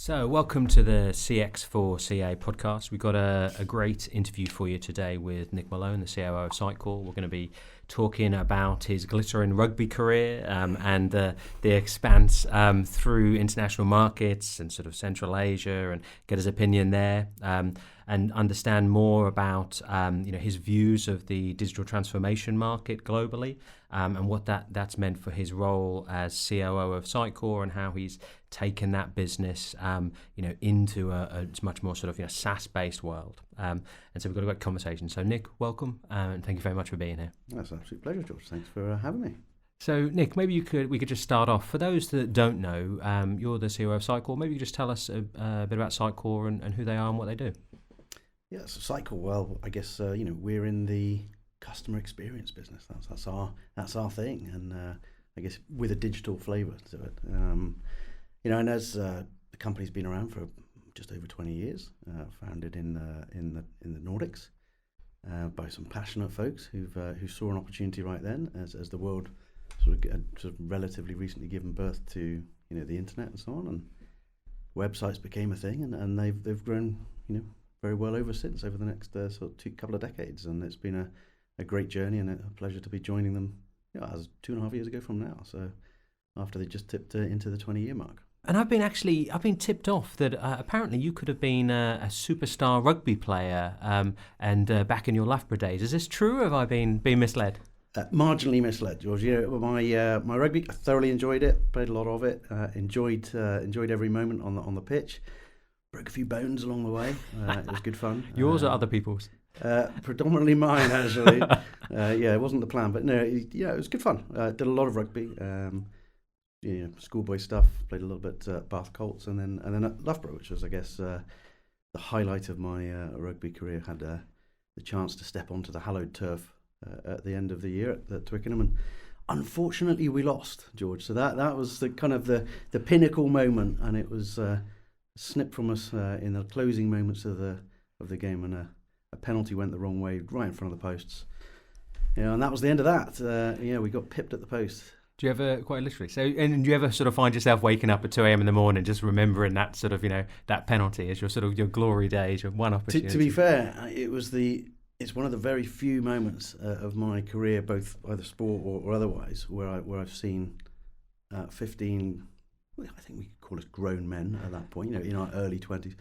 So, welcome to the CX4CA podcast. We've got a great interview for you today with Nick Malone, the COO of Sitecore. We're going to be talking about his glittering rugby career and the expanse through international markets and sort of Central Asia, and get his opinion there, and understand more about his views of the digital transformation market globally, and what that's meant for his role as COO of Sitecore, and how he's taken that business into a much more sort of SaaS-based world. And so we've got a great conversation. So Nick, welcome, and thank you very much for being here. That's an absolute pleasure, George. Thanks for having me. So Nick, maybe we could just start off. For those that don't know, you're the CEO of Sitecore. Maybe you could just tell us a bit about Sitecore and who they are and what they do. Yeah, so Sitecore. Well, I guess we're in the customer experience business. That's our thing, and I guess with a digital flavour to it. And as the company's been around for just over 20 years, founded in the Nordics by some passionate folks who saw an opportunity right then as the world sort of relatively recently given birth to the internet and so on, and websites became a thing, and they've grown very well over the next sort of couple of decades, and it's been a great journey and a pleasure to be joining them as 2.5 years ago from now. So after they just tipped into the 20-year mark. And I've been tipped off that apparently you could have been a superstar rugby player and back in your Loughborough days. Is this true, or have I been misled? Marginally misled, George. My rugby, I thoroughly enjoyed it. Played a lot of it. Enjoyed every moment on the pitch. Broke a few bones along the way. It was good fun. Yours or other people's? Predominantly mine, actually. It wasn't the plan, but no, it was good fun. Did a lot of rugby. Schoolboy stuff. Played a little bit at Bath Colts, and then at Loughborough, which was, I guess, the highlight of my rugby career. Had the chance to step onto the hallowed turf at the end of the year at Twickenham, and unfortunately we lost, George. So that was the kind of the pinnacle moment, and it was snipped from us in the closing moments of the game, and a penalty went the wrong way, right in front of the posts. And that was the end of that. We got pipped at the post. Do you ever, quite literally, and do you ever sort of find yourself waking up at 2 a.m. in the morning just remembering that sort of, that penalty as your sort of your glory days, your one opportunity? To be fair, it's one of the very few moments of my career, both either sport or otherwise, where I've seen 15, I think we could call us grown men at that point, in our early 20s.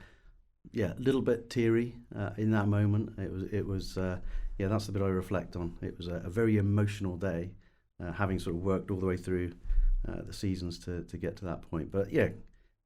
Yeah, a little bit teary in that moment. It was that's the bit I reflect on. It was a very emotional day. Having sort of worked all the way through the seasons to get to that point. But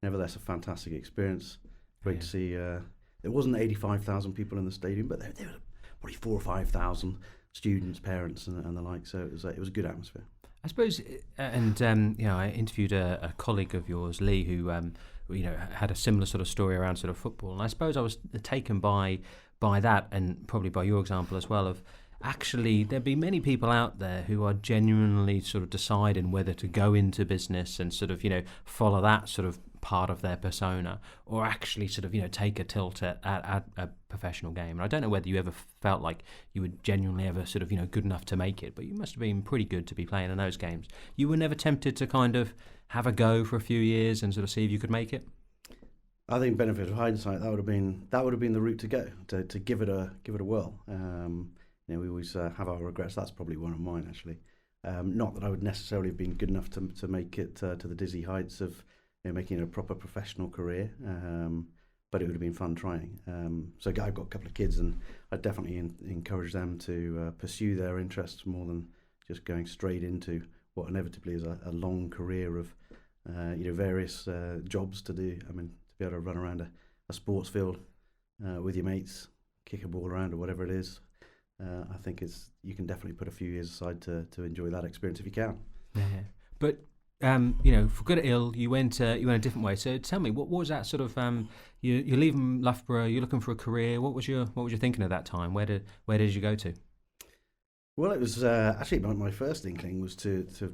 nevertheless, a fantastic experience. Great to see. There wasn't 85,000 people in the stadium, but there were probably 4,000 or 5,000 students, parents, and the like. So it was a good atmosphere. I suppose, and I interviewed a colleague of yours, Lee, who had a similar sort of story around sort of football, and I suppose I was taken by that, and probably by your example as well, of actually there'd be many people out there who are genuinely sort of deciding whether to go into business and sort of follow that sort of part of their persona, or actually sort of take a tilt at a professional game. And I don't know whether you ever felt like you were genuinely ever sort of good enough to make it, but you must have been pretty good to be playing in those games. You were never tempted to kind of have a go for a few years and sort of see if you could make it? I think, benefit of hindsight, that would have been the route to go, to give it a whirl. We always have our regrets. That's probably one of mine, actually. Not that I would necessarily have been good enough to make it to the dizzy heights of making it a proper professional career, but it would have been fun trying. So I've got a couple of kids, and I definitely encourage them to pursue their interests more than just going straight into what inevitably is a long career of various jobs to do. I mean, to be able to run around a sports field with your mates, kick a ball around or whatever it is. I think you can definitely put a few years aside to enjoy that experience if you can. Yeah. But for good or ill, you went a different way. So tell me, what was that sort of? You're leaving Loughborough. You're looking for a career. What was your thinking at that time? Where did you go to? Well, it was actually my first inkling was to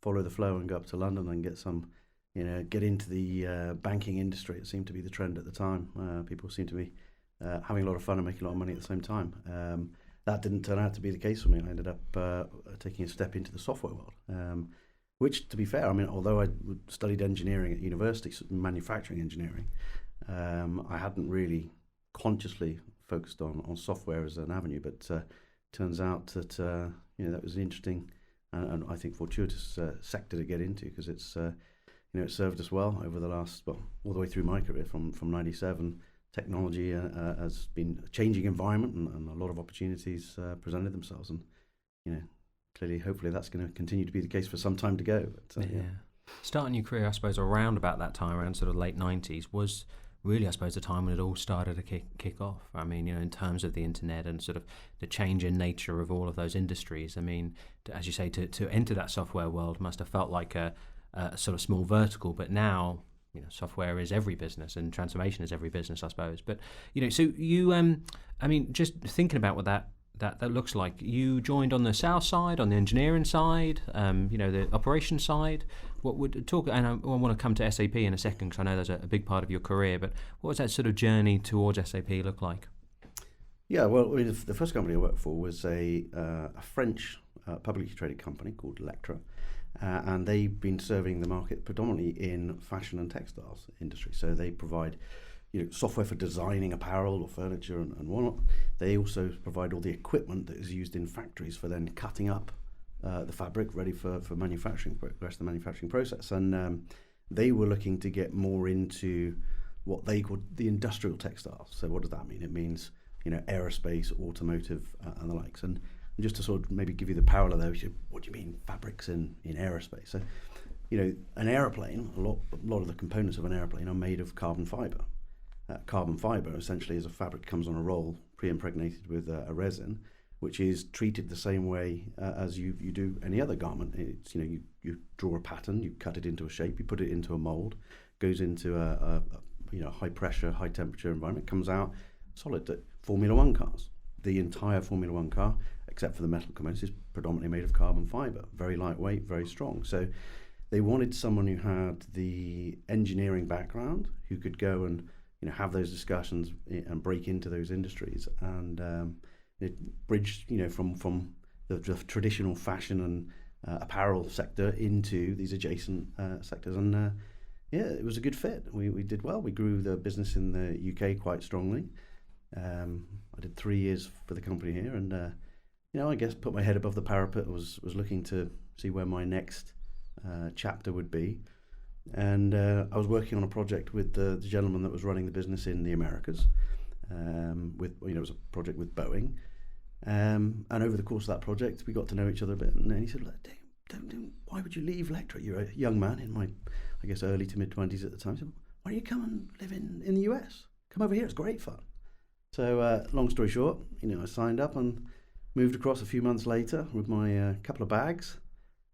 follow the flow and go up to London and get into the banking industry. It seemed to be the trend at the time. People seemed to be having a lot of fun and making a lot of money at the same time. That didn't turn out to be the case for me. I ended up taking a step into the software world. which, to be fair, I mean, although I studied engineering at university, manufacturing engineering, I hadn't really consciously focused on software as an avenue, but turns out that that was an interesting and I think fortuitous sector to get into, because it's it served us well over the last, well, all the way through my career from '97. Technology has been a changing environment, and a lot of opportunities presented themselves, and clearly, hopefully, that's going to continue to be the case for some time to go. But, Starting your career, I suppose, around about that time, around sort of late '90s, was really, I suppose, the time when it all started to kick off. I mean, in terms of the internet and sort of the change in nature of all of those industries. I mean, as you say, to enter that software world must have felt like a sort of small vertical, but now, software is every business and transformation is every business, I suppose. But, so you, I mean, just thinking about what that looks like, you joined on the sales side, on the engineering side, the operations side. What would talk, and I want to come to SAP in a second, because I know there's a big part of your career, but what was that sort of journey towards SAP look like? Yeah, well, the first company I worked for was a French publicly traded company called Lectra. And they've been serving the market predominantly in fashion and textiles industry. So they provide software for designing apparel or furniture and whatnot. They also provide all the equipment that is used in factories for then cutting up the fabric ready for manufacturing, the rest of the manufacturing process. And they were looking to get more into what they called the industrial textiles. So what does that mean? It means aerospace, automotive, and the likes. And just to sort of maybe give you the parallel there, what do you mean fabrics in aerospace? So, an aeroplane, a lot of the components of an aeroplane are made of carbon fiber. Carbon fiber essentially is a fabric that comes on a roll, pre-impregnated with a resin, which is treated the same way as you do any other garment. It's you draw a pattern, you cut it into a shape, you put it into a mold, goes into a high pressure, high temperature environment, comes out solid. Formula One cars, the entire Formula One car, except for the metal components, is predominantly made of carbon fiber, very lightweight, very strong. So they wanted someone who had the engineering background, who could go and have those discussions and break into those industries and bridge from the traditional fashion and apparel sector into these adjacent sectors. And it was a good fit. We did well. We grew the business in the UK quite strongly. I did 3 years for the company here, and I guess put my head above the parapet. Was looking to see where my next chapter would be. And I was working on a project with the gentleman that was running the business in the Americas. It was a project with Boeing. And over the course of that project, we got to know each other a bit. And then he said, why would you leave Lectra? You're a young man in my, I guess, early to mid-20s at the time. He said, why don't you come and live in the US? Come over here, it's great fun. So long story short, I signed up and moved across a few months later with my couple of bags.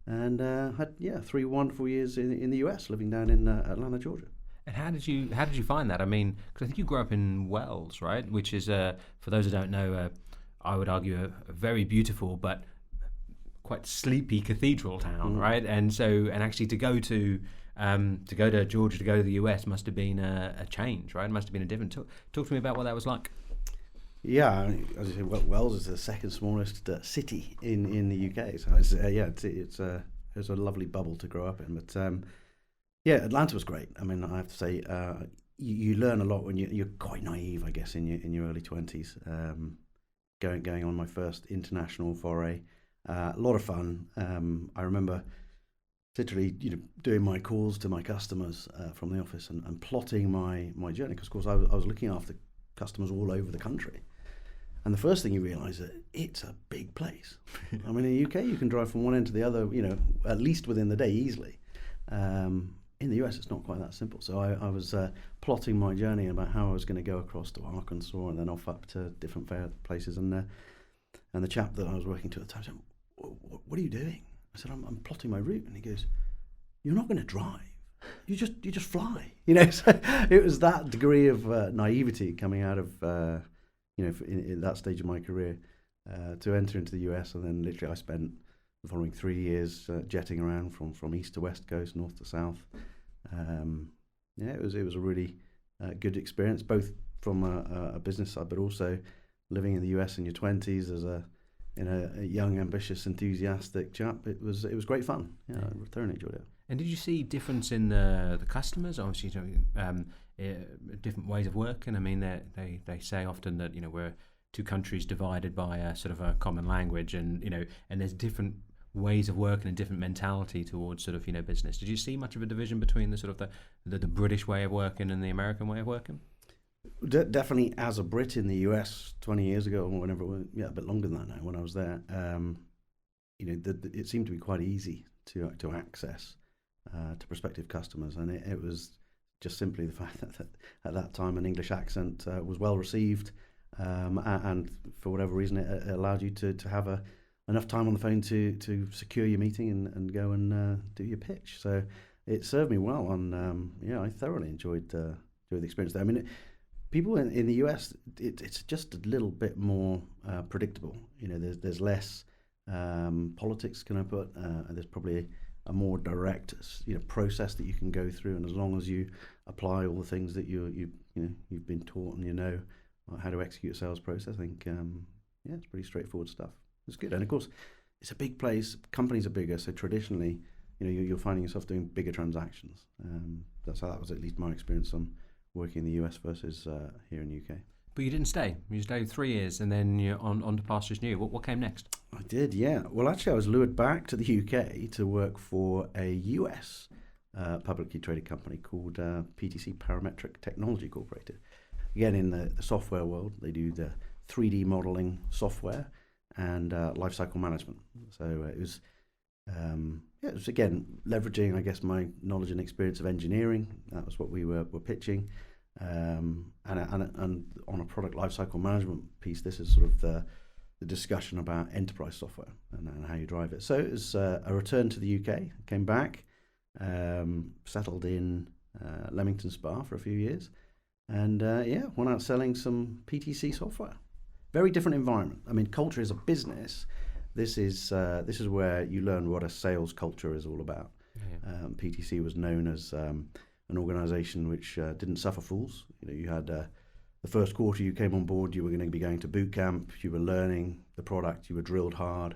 And had 3 wonderful years in the US, living down in Atlanta, Georgia. And how did you find that? I mean, because I think you grew up in Wells, right? Which is, for those who don't know, I would argue a very beautiful but quite sleepy cathedral town, right? And actually to go to Georgia, to go to the US must have been a change, right? It must have been a different. Talk to me about what that was like. Yeah, as you say, Wells is the second smallest city in the UK. So it's a lovely bubble to grow up in. But Atlanta was great. I mean, I have to say, you learn a lot when you're quite naive, I guess, in your early 20s. Going on my first international foray, a lot of fun. I remember literally, doing my calls to my customers from the office and plotting my journey. Because of course, I was looking after customers all over the country. And the first thing you realise is that it's a big place. I mean, in the UK, you can drive from one end to the other, at least within the day easily. In the US, it's not quite that simple. So I was plotting my journey about how I was going to go across to Arkansas and then off up to different places. And the chap that I was working to at the time said, "What are you doing?" I said, "I'm plotting my route." And he goes, "You're not going to drive. You just fly." So it was that degree of naivety coming out of in that stage of my career to enter into the US. And then literally I spent the following 3 years jetting around from east to west coast, north to south. It was a really good experience, both from a business side, but also living in the US in your 20s as a young, ambitious, enthusiastic chap. It was great fun. Yeah, I thoroughly enjoyed it. And did you see difference in the customers? Obviously, different ways of working. I mean, they say often that we're two countries divided by a sort of a common language, and and there's different ways of working and different mentality towards sort of business. Did you see much of a division between the sort of the British way of working and the American way of working? Definitely, as a Brit in the US 20 years ago, or whenever it was, a bit longer than that now, when I was there, it seemed to be quite easy to access to prospective customers, and it was just simply the fact that at that time an English accent was well received, and for whatever reason it allowed you to have enough time on the phone to secure your meeting and go and do your pitch. So it served me well, and I thoroughly enjoyed the experience there. I mean, people in the US, it's just a little bit more predictable. There's less politics, can I put? There's probably a more direct process that you can go through, and as long as you apply all the things that you've been taught and how to execute a sales process, I think it's pretty straightforward stuff. It's good, and of course it's a big place. Companies are bigger, so traditionally you're finding yourself doing bigger transactions. That's how that was at least my experience on working in the US versus here in the UK. But you didn't stay. You stayed 3 years, and then you're on to pastures new. What came next? I did, yeah. Well, actually, I was lured back to the UK to work for a US publicly traded company called PTC Parametric Technology Incorporated. Again, in the software world, they do the 3D modeling software and lifecycle management. So it was again leveraging, I guess, my knowledge and experience of engineering. That was what we were pitching. And on a product lifecycle management piece, this is sort of the discussion about enterprise software and how you drive it. So it was a return to the UK. Came back, settled in Leamington Spa for a few years, and went out selling some PTC software. Very different environment. I mean, culture is a business. This is where you learn what a sales culture is all about. Yeah. PTC was known as an organisation which didn't suffer fools. You had the first quarter you came on board, you were going to be going to boot camp, you were learning the product, you were drilled hard.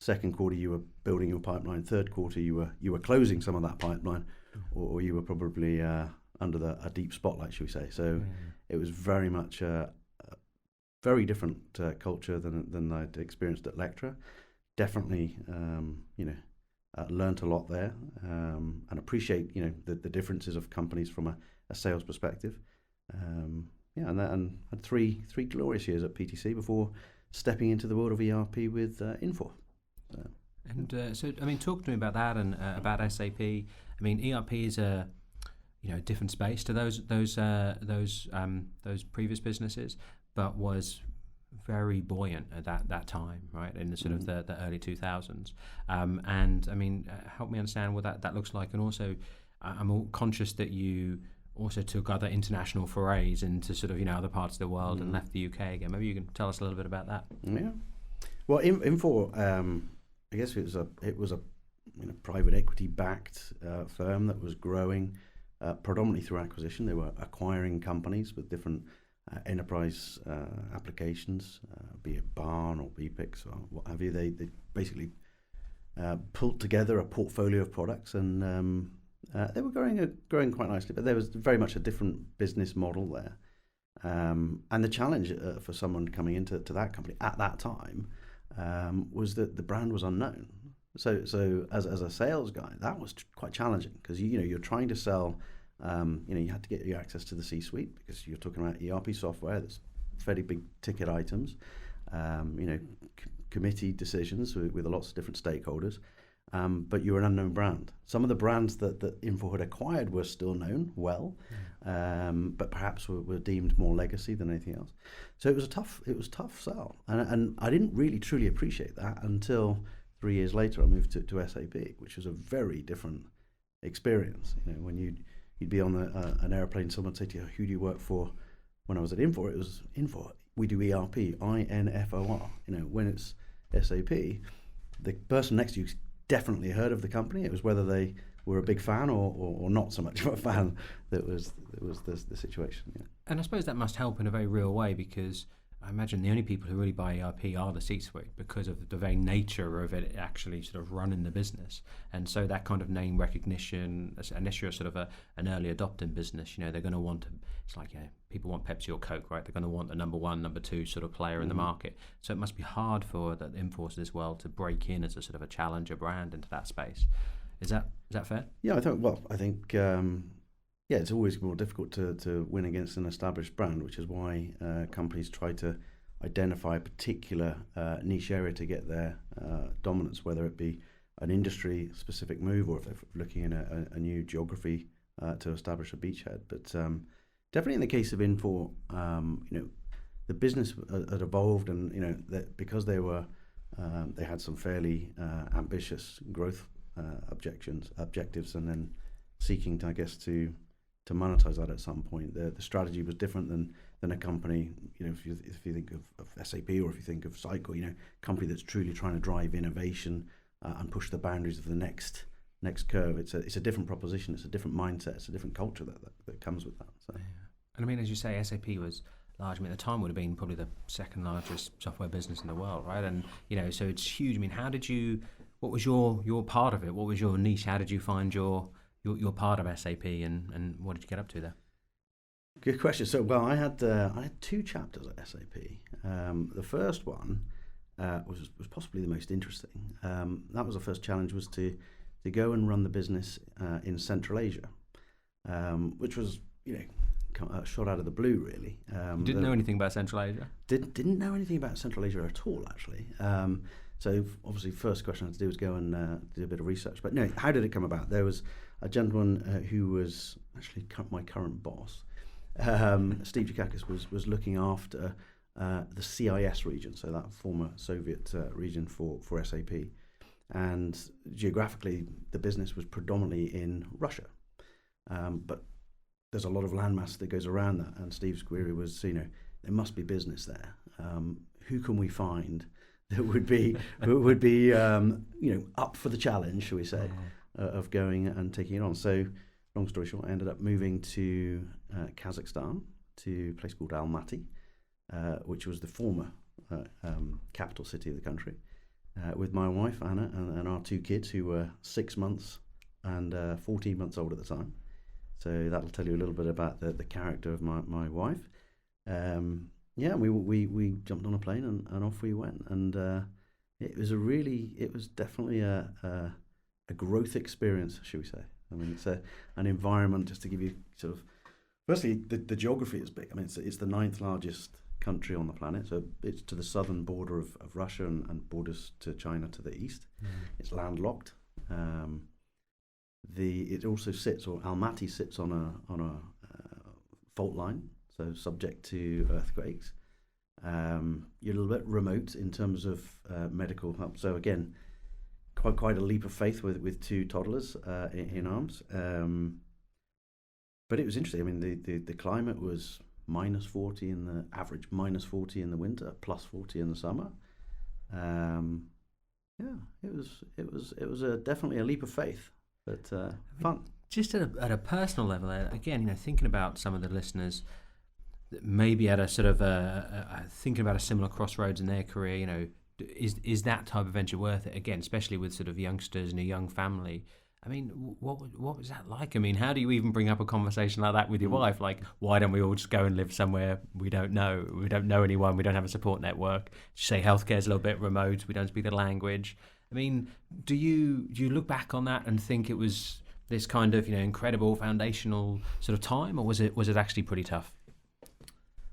Second quarter you were building your pipeline. Third quarter you were closing some of that pipeline, or you were probably under a deep spotlight, shall we say. So it was very much a very different culture than I'd experienced at Lectra. Definitely, learned a lot there, and appreciate the differences of companies from a sales perspective. And had three glorious years at PTC before stepping into the world of ERP with Infor. So I mean, talk to me about that and about SAP. I mean, ERP is a different space to those previous businesses, but was very buoyant at that time, right, in the sort of the early 2000s. And I mean, help me understand what that looks like. And also, I'm all conscious that you also took other international forays into sort of other parts of the world and left the UK again. Maybe you can tell us a little bit about that. Yeah. Well, Infor, I guess it was a private equity backed firm that was growing predominantly through acquisition. They were acquiring companies with different enterprise applications, be it Barn or BPIX or what have you. They basically pulled together a portfolio of products, and they were growing quite nicely. But there was very much a different business model there, and the challenge for someone coming into that company at that time was that the brand was unknown. So as a sales guy, that was quite challenging, because you're trying to sell. You had to get your access to the C-suite, because you're talking about ERP software that's fairly big ticket items, committee decisions with lots of different stakeholders, but you're an unknown brand. Some of the brands that Infor had acquired were still known well, but perhaps were deemed more legacy than anything else. So it was tough sell, and I didn't really truly appreciate that until 3 years later I moved to SAP, which was a very different experience. When you'd be on an airplane, someone would say to you, "Who do you work for?" When I was at Infor, it was Infor. We do ERP, INFOR. When it's SAP, the person next to you definitely heard of the company. It was whether they were a big fan or not so much of a fan that was the situation. Yeah. And I suppose that must help in a very real way, because I imagine the only people who really buy ERP are the C-suite because of the very nature of it actually sort of running the business. And so that kind of name recognition, unless you're sort of an early adopting business, they're going to want to, it's like, people want Pepsi or Coke, right? They're going to want the number one, number two sort of player in the market. So it must be hard for the Inforce as well to break in as a sort of a challenger brand into that space. Is that fair? Yeah, I think it's always more difficult to win against an established brand, which is why companies try to identify a particular niche area to get their dominance, whether it be an industry-specific move or if they're looking in a new geography to establish a beachhead. But definitely in the case of Infor, the business had evolved, and that because they had some fairly ambitious growth objectives, and then seeking to, I guess, to monetize that at some point. The strategy was different than a company, if you think of SAP, or if you think of Sitecore, company that's truly trying to drive innovation and push the boundaries of the next curve. It's a different proposition, it's a different mindset, it's a different culture that comes with that. So. Yeah. And I mean, as you say, SAP was large. I mean, at the time would have been probably the second largest software business in the world, right? And so it's huge. I mean, what was your part of it? What was your niche? How did you find your part of SAP, and what did you get up to there? Good question. So, I had 2 chapters at SAP. The first one was possibly the most interesting. That was the first challenge, was to go and run the business in Central Asia, which was a shot out of the blue, really. You didn't know anything about Central Asia? Didn't know anything about Central Asia at all, actually. So obviously, first question I had to do was go and do a bit of research. But no, how did it come about? There was a gentleman who was actually my current boss, Steve Dukakis, was looking after the CIS region, so that former Soviet region for SAP. And geographically, the business was predominantly in Russia. But there's a lot of landmass that goes around that. And Steve's query was, there must be business there. Who can we find that would be up for the challenge, shall we say, of going and taking it on? So, long story short, I ended up moving to Kazakhstan, to a place called Almaty, which was the former capital city of the country, with my wife Anna and our 2 kids, who were 6 months and 14 months old at the time. So that'll tell you a little bit about the character of my wife. We jumped on a plane and off we went, and it was definitely a growth experience, shall we say. I mean, it's an environment, just to give you sort of, firstly, the geography is big. I mean, it's the 9th largest country on the planet, so it's to the southern border of Russia and borders to China to the east. It's landlocked. It also sits, or Almaty sits on a fault line, so subject to earthquakes. You're a little bit remote in terms of medical help. So again, quite a leap of faith with 2 toddlers in arms. But it was interesting. I mean, the climate was -40 in the average, -40 in the winter, +40 in the summer. It was definitely a leap of faith, but fun. Just at a personal level, again, thinking about some of the listeners that maybe at a sort of thinking about a similar crossroads in their career, is that type of venture worth it? Again, especially with sort of youngsters and a young family. I mean, what was that like? I mean, how do you even bring up a conversation like that with your wife? Like, why don't we all just go and live somewhere we don't know? We don't know anyone. We don't have a support network. You say healthcare's a little bit remote. We don't speak the language. I mean, do you look back on that and think it was this kind of incredible foundational sort of time, or was it actually pretty tough?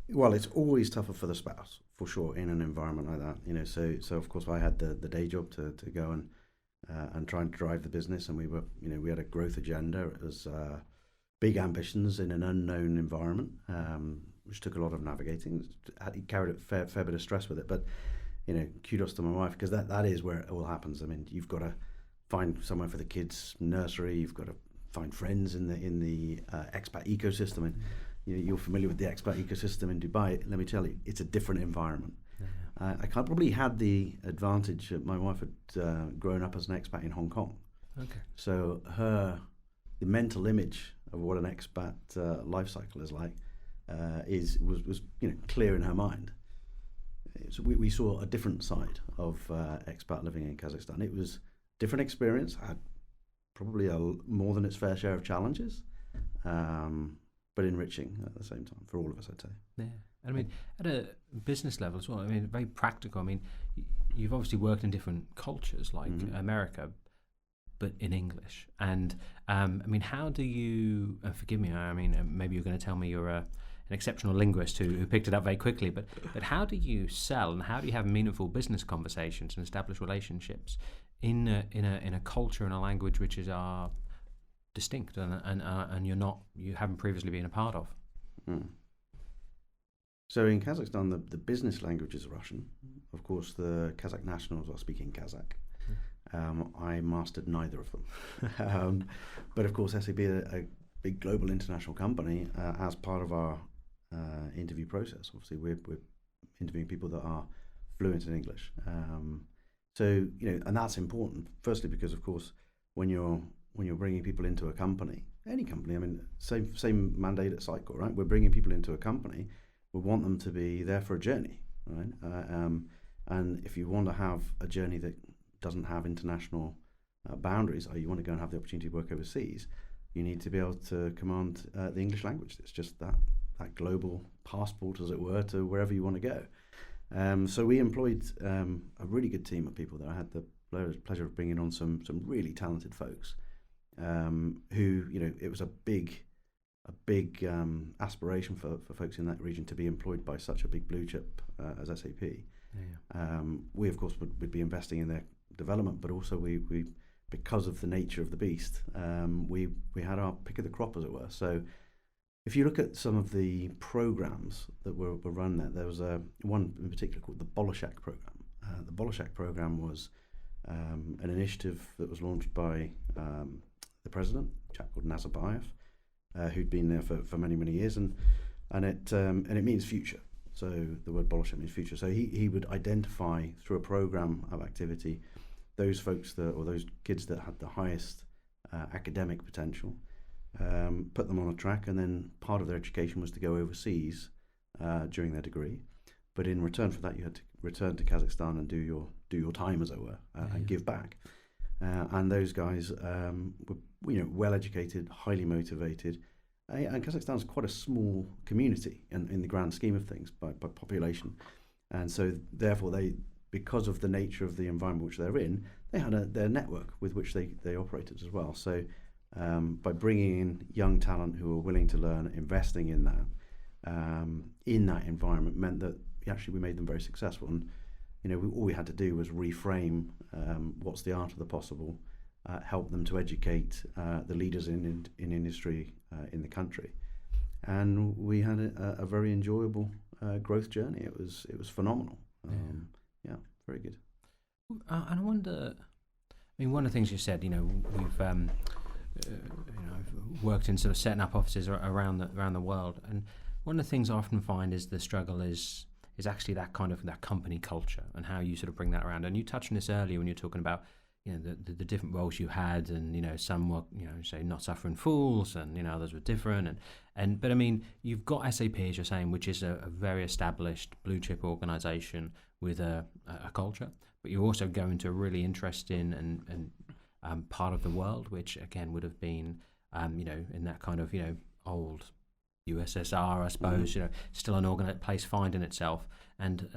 Well, it's always tougher for the spouse, for sure, in an environment like that. So of course I had the day job to go and try and drive the business, and we had a growth agenda. It was big ambitions in an unknown environment, which took a lot of navigating. It carried a fair bit of stress with it, but kudos to my wife, because that is where it all happens. I mean, you've got to find somewhere for the kids' nursery. You've got to find friends in the expat ecosystem, and you're familiar with the expat ecosystem in Dubai. Let me tell you, it's a different environment. I probably had the advantage that my wife had grown up as an expat in Hong Kong. Okay. So the mental image of what an expat life cycle is like was clear in her mind. we saw a different side of expat living in Kazakhstan. It was different experience, had probably more than its fair share of challenges, but enriching at the same time for all of us, I'd say. Yeah, and I mean, at a business level as well, I mean, very practical. I mean, you've obviously worked in different cultures like America, but in English. And I mean, how do you, forgive me, I mean, maybe you're going to tell me you're an exceptional linguist who picked it up very quickly, but how do you sell and how do you have meaningful business conversations and establish relationships in a culture and a language which is distinct and you haven't previously been a part of? So in Kazakhstan, the business language is Russian. Of course, the Kazakh nationals are speaking Kazakh. I mastered neither of them. But of course, SAP is a big global international company. As part of our interview process, obviously, we're interviewing people that are fluent in English. So, and that's important. Firstly, because of course, when you're bringing people into a company, any company, I mean, same mandate at Sitecore, right? We're bringing people into a company. We want them to be there for a journey, right? And if you want to have a journey that doesn't have international boundaries, or you want to go and have the opportunity to work overseas, you need to be able to command the English language. It's just that global passport, as it were, to wherever you want to go. So we employed a really good team of people there. I had the pleasure of bringing on some really talented folks who, it was a big aspiration for folks in that region to be employed by such a big blue chip as SAP. Yeah. We of course would be investing in their development, but also we because of the nature of the beast, we had our pick of the crop, as it were. So if you look at some of the programs that were run there was one in particular called the Bolshak program. The Bolshak program was an initiative that was launched by the president, a chap called Nazarbayev, who'd been there for many years, and it means future. So the word Bolshak means future. So he would identify through a program of activity those folks or those kids that had the highest academic potential, put them on a track, and then part of their education was to go overseas during their degree. But in return for that, you had to return to Kazakhstan and do your time, as it were, and give back. And those guys were, well educated, highly motivated. And Kazakhstan is quite a small community in the grand scheme of things by population, and so therefore because of the nature of the environment which they're in, they had their network with which they operated as well. So by bringing in young talent who were willing to learn, investing in that environment meant that actually we made them very successful. And all we had to do was reframe what's the art of the possible, help them to educate the leaders in industry in the country, and we had a very enjoyable growth journey. It was phenomenal. Yeah, very good. And I wonder, I mean, one of the things you said, we've worked in sort of setting up offices around the world, and one of the things I often find is the struggle is actually that kind of that company culture and how you sort of bring that around. And you touched on this earlier when you're talking about the different roles you had, and some were say not suffering fools, and others were different, but I mean, you've got SAP, as you're saying, which is a very established blue chip organization with a culture, but you also go into a really interesting and part of the world which again would have been in that kind of old USSR, I suppose, still an place finding itself, and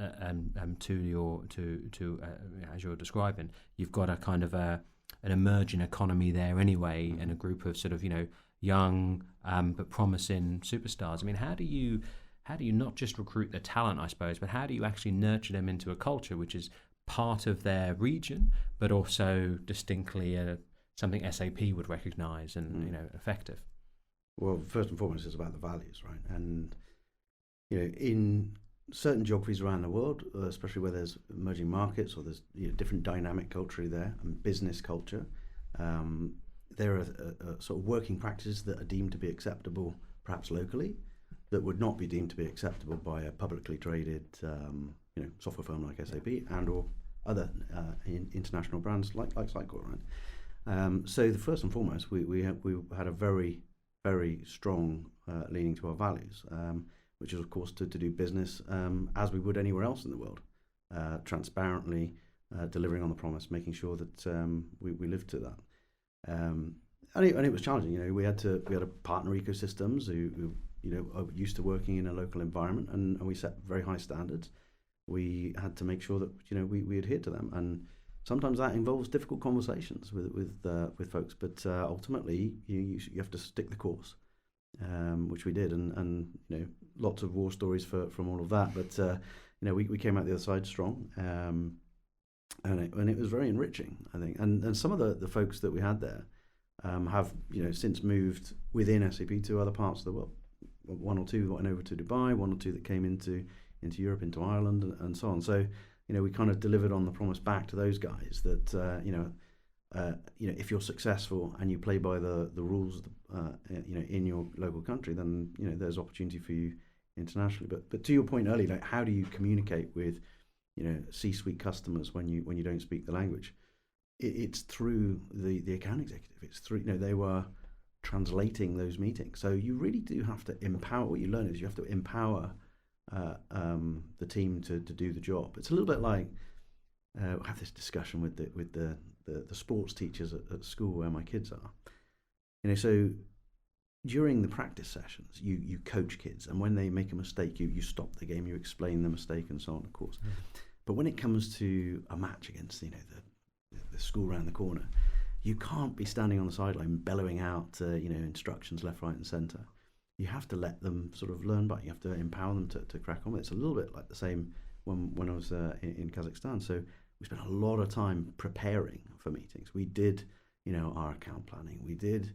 as you're describing, you've got a kind of an emerging economy there anyway, and a group of sort of young but promising superstars. I mean, how do you not just recruit the talent, I suppose, but how do you actually nurture them into a culture which is part of their region, but also distinctly something SAP would recognise and effective? Well, first and foremost, it's about the values, right? And in certain geographies around the world, especially where there's emerging markets or there's different dynamic culture there and business culture, there are sort of working practices that are deemed to be acceptable, perhaps locally, that would not be deemed to be acceptable by a publicly traded, software firm like SAP and or other international brands like Sitecore, right? So the first and foremost, we had a very strong leaning to our values, which is of course to do business as we would anywhere else in the world. transparently delivering on the promise, making sure that we lived to that. And it was challenging. We had a partner ecosystems who are used to working in a local environment, and we set very high standards. We had to make sure that we adhered to them, and sometimes that involves difficult conversations with folks. But ultimately, you have to stick the course, which we did, and lots of war stories from all of that. But we came out the other side strong, and it was very enriching, I think. And some of the folks that we had there have since moved within SAP to other parts of the world. One or two went over to Dubai, one or two that came into Europe, into Ireland, and so on. So we kind of delivered on the promise back to those guys that if you're successful and you play by the rules in your local country, then there's opportunity for you internationally. But to your point earlier, like, how do you communicate with C-suite customers when you don't speak the language? It's through the account executive. It's through they were translating those meetings. So you really do have to empower. What you learn is you have to empower the team to do the job. It's a little bit like I have this discussion with the sports teachers at school where my kids are. So during the practice sessions, you coach kids, and when they make a mistake, you stop the game, you explain the mistake, and so on, of course. But when it comes to a match against the school around the corner, you can't be standing on the sideline bellowing out instructions left, right, and centre. You have to let them sort of learn, but you have to empower them to crack on with it. It's a little bit like the same when I was in Kazakhstan. So we spent a lot of time preparing for meetings. We did our account planning. We did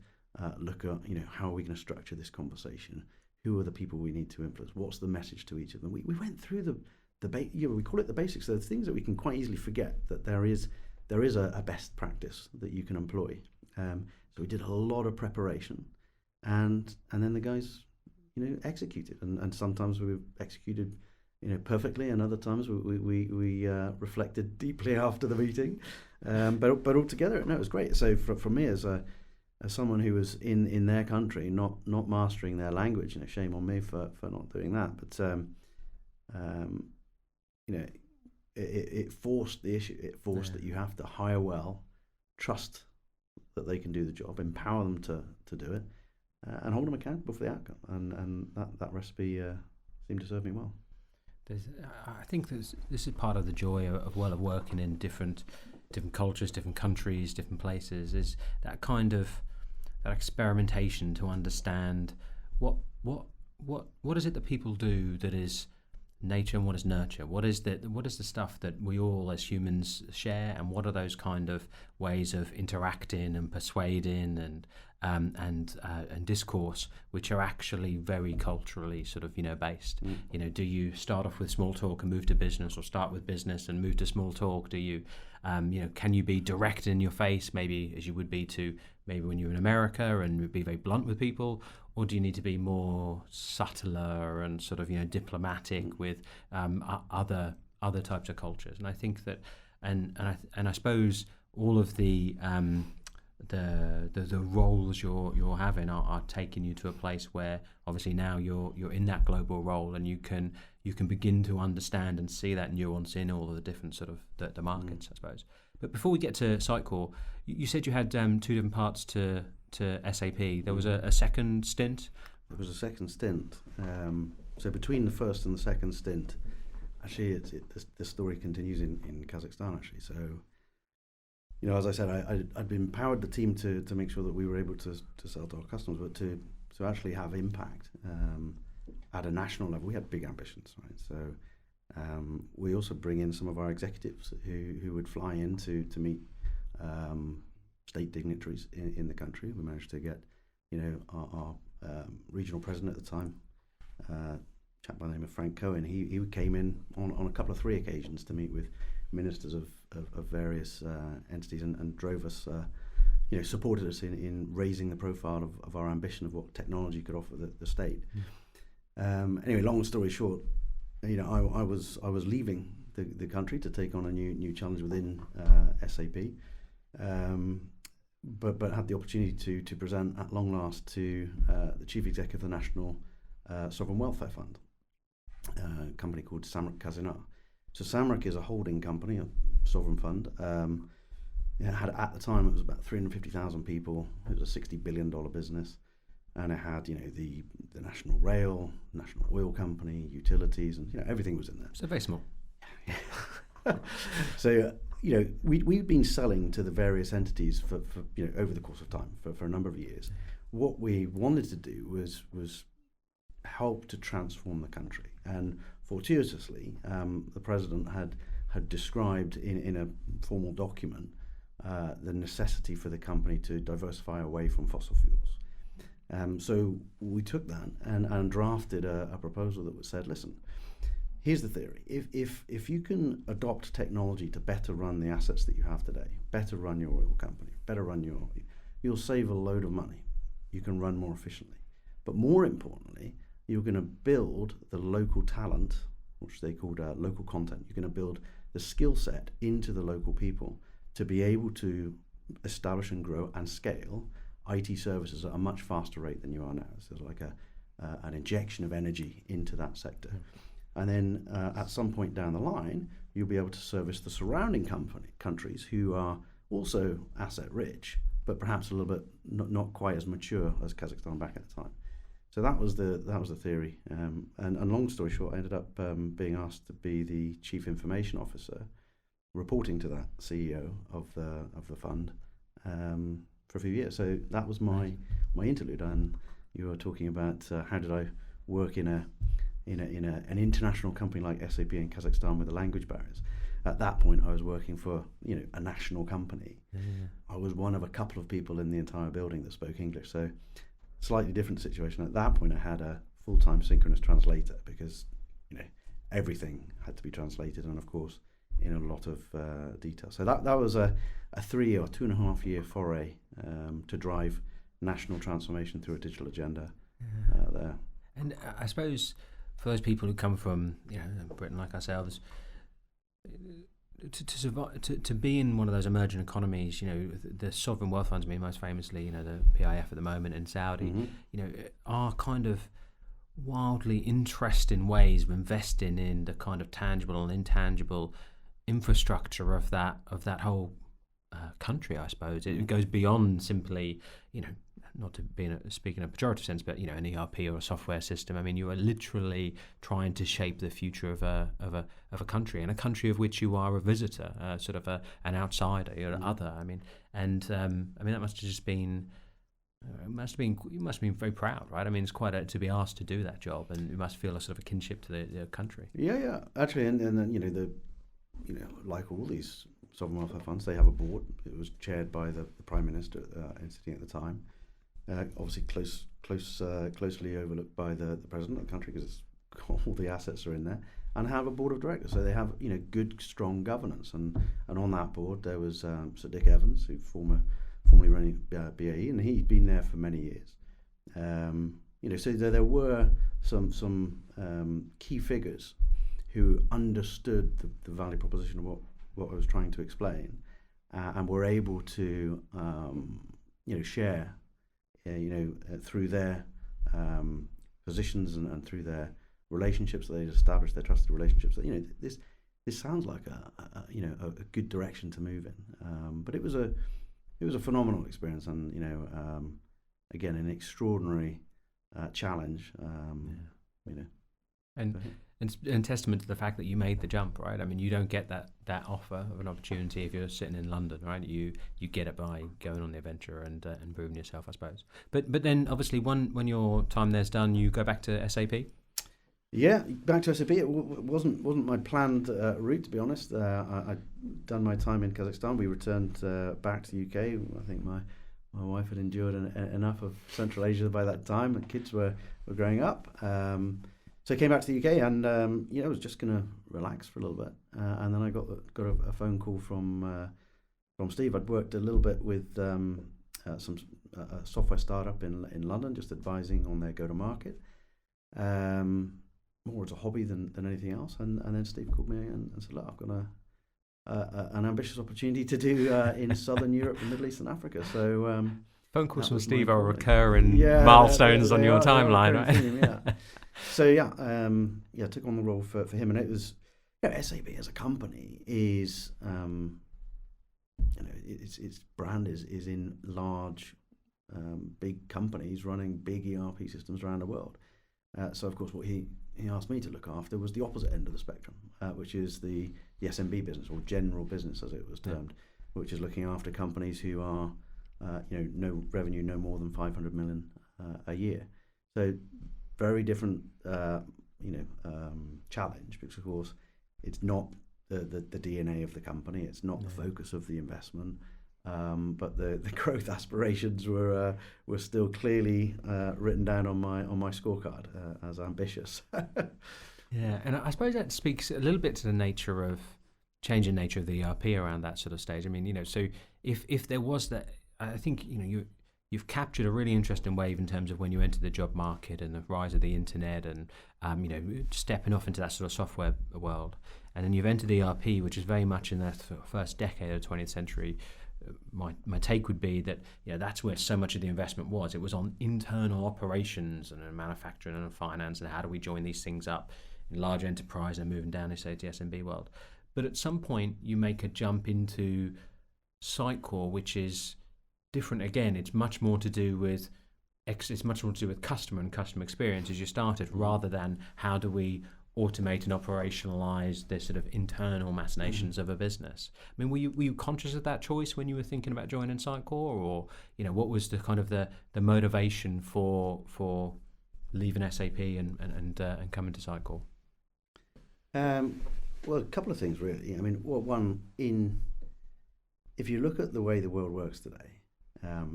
look at how are we going to structure this conversation? Who are the people we need to influence? What's the message to each of them? We went through we call it the basics. The things that we can quite easily forget, that there is a best practice that you can employ. So we did a lot of preparation, and then the guys executed, and sometimes we executed perfectly, and other times we reflected deeply after the meeting, but altogether it was great. So for me as someone who was in their country, not mastering their language, shame on me for not doing that, but it forced the issue. It forced that you have to hire well, trust that they can do the job, empower them to do it, and hold them accountable for the outcome. And that recipe seemed to serve me well. I think this is part of the joy of working in different cultures, different countries, different places, is that kind of that experimentation to understand what is it that people do that is nature and what is nurture. What is the stuff that we all as humans share, and what are those kind of ways of interacting and persuading and discourse which are actually very culturally sort of based. Do you start off with small talk and move to business, or start with business and move to small talk? Do you can you be direct in your face, maybe as you would be to maybe when you're in America, and be very blunt with people? Or do you need to be more subtler and sort of diplomatic with other types of cultures? And I think that, and I suppose all of the roles you're having are taking you to a place where obviously now you're in that global role, and you can begin to understand and see that nuance in all of the different sort of the markets, I suppose. But before we get to Sitecore, you said you had two different parts to SAP. There was a second stint. There was a second stint. So between the first and the second stint, actually, the story continues in Kazakhstan. Actually, so as I said, I'd empowered the team to make sure that we were able to sell to our customers, but to actually have impact at a national level. We had big ambitions, right? So we also bring in some of our executives who would fly in to meet state dignitaries in the country. We managed to get, our regional president at the time, a chap by the name of Frank Cohen. He came in on a couple of 3 occasions to meet with ministers of various entities, and drove us, supported us in raising the profile of our ambition of what technology could offer the state. Anyway, long story short, I was leaving the country to take on a new challenge within SAP. But had the opportunity to present at long last to the chief executive of the National Sovereign Welfare Fund, a company called Samruk Kazina. So Samric is a holding company, a sovereign fund. It had, at the time, it was about 350,000 people. It was a $60 billion business, and it had, the national rail, national oil company, utilities, and everything was in there. So very small. So we've been selling to the various entities for over the course of time for a number of years. What we wanted to do was help to transform the country, and fortuitously, the president had described in a formal document the necessity for the company to diversify away from fossil fuels. So we took that and drafted a proposal that said, listen, here's the theory. If you can adopt technology to better run the assets that you have today, better run your oil company, you'll save a load of money. You can run more efficiently. But more importantly, you're going to build the local talent, which they called local content. You're going to build the skill set into the local people to be able to establish and grow and scale IT services at a much faster rate than you are now. So there's like an injection of energy into that sector. And then at some point down the line, you'll be able to service the surrounding countries who are also asset rich, but perhaps a little bit not quite as mature as Kazakhstan back at the time. So that was the theory. And long story short, I ended up being asked to be the chief information officer, reporting to that CEO of the fund for a few years. So that was my interlude. And you were talking about how did I work in an international company like SAP in Kazakhstan with the language barriers. At that point, I was working for a national company. Yeah. I was one of a couple of people in the entire building that spoke English. So slightly different situation. At that point, I had a full-time synchronous translator because everything had to be translated, and of course in a lot of detail. So that was a 3 or 2.5 year foray to drive national transformation through a digital agenda there. And I suppose for those people who come from Britain like ourselves, to survive, to be in one of those emerging economies, the sovereign wealth funds, most famously, the PIF at the moment in Saudi, are kind of wildly interesting ways of investing in the kind of tangible and intangible infrastructure of that whole country. I suppose it goes beyond simply, not to be speak in a pejorative sense, but an ERP or a software system. I mean, you are literally trying to shape the future of a country, and a country of which you are a visitor, sort of an outsider, you're an other. I mean, that must have just been. You must have been very proud, right? I mean, it's quite to be asked to do that job, and you must feel a sort of a kinship to the country. Yeah, actually, and then like all these sovereign welfare funds, they have a board. It was chaired by the Prime Minister sitting at the time. Obviously, closely overlooked by the president of the country because all the assets are in there, and have a board of directors. So they have good, strong governance. And on that board there was Sir Dick Evans, who formerly running BAE, and he'd been there for many years. So there were some key figures who understood the value proposition of what I was trying to explain, and were able to share. Through their positions and through their relationships that they'd established, their trusted relationships, that this sounds like a good direction to move in. But it was a phenomenal experience, and again an extraordinary challenge. And testament to the fact that you made the jump, right? I mean, you don't get that offer of an opportunity if you're sitting in London, right? You get it by going on the adventure and proving yourself, I suppose. But then obviously when your time there's done, you go back to SAP. Yeah, back to SAP. It wasn't my planned route, to be honest. I'd done my time in Kazakhstan. We returned back to the UK. I think my wife had endured enough of Central Asia by that time, and kids were growing up. So I came back to the UK, and I was just going to relax for a little bit, and then I got a phone call from Steve. I'd worked a little bit with a software startup in London, just advising on their go-to-market, more as a hobby than anything else. And then Steve called me and said, "Look, I've got an ambitious opportunity to do in Southern Europe, and Middle East, and Africa." So phone calls from Steve are recurring milestones on your timeline, right? Theme, yeah. So I took on the role for him, and it was SAP as a company is, its brand is in large, big companies running big ERP systems around the world. So of course, what he asked me to look after was the opposite end of the spectrum, which is the SMB business, or general business as it was termed, which is looking after companies who are, no revenue no more than 500 million a year. So very different, challenge, because of course it's not the DNA of the company, it's not the focus of the investment, but the growth aspirations were still clearly written down on my scorecard as ambitious. Yeah, and I suppose that speaks a little bit to the nature of change in nature of the ERP around that sort of stage. I mean, so if there was that, I think you've captured a really interesting wave in terms of when you enter the job market and the rise of the internet and stepping off into that sort of software world, and then you've entered ERP, which is very much in the first decade of the 20th century. My take would be that that's where so much of the investment was. It was on internal operations and manufacturing and finance, and how do we join these things up in large enterprise and moving down, say, to the SMB world. But at some point, you make a jump into Sitecore, which is different again. It's much more to do with customer and customer experience as you started, rather than how do we automate and operationalize the sort of internal machinations of a business. I mean, were you conscious of that choice when you were thinking about joining Sitecore, or what was the kind of the motivation for leaving SAP and coming to Sitecore? Well, a couple of things really. I mean, one, if you look at the way the world works today,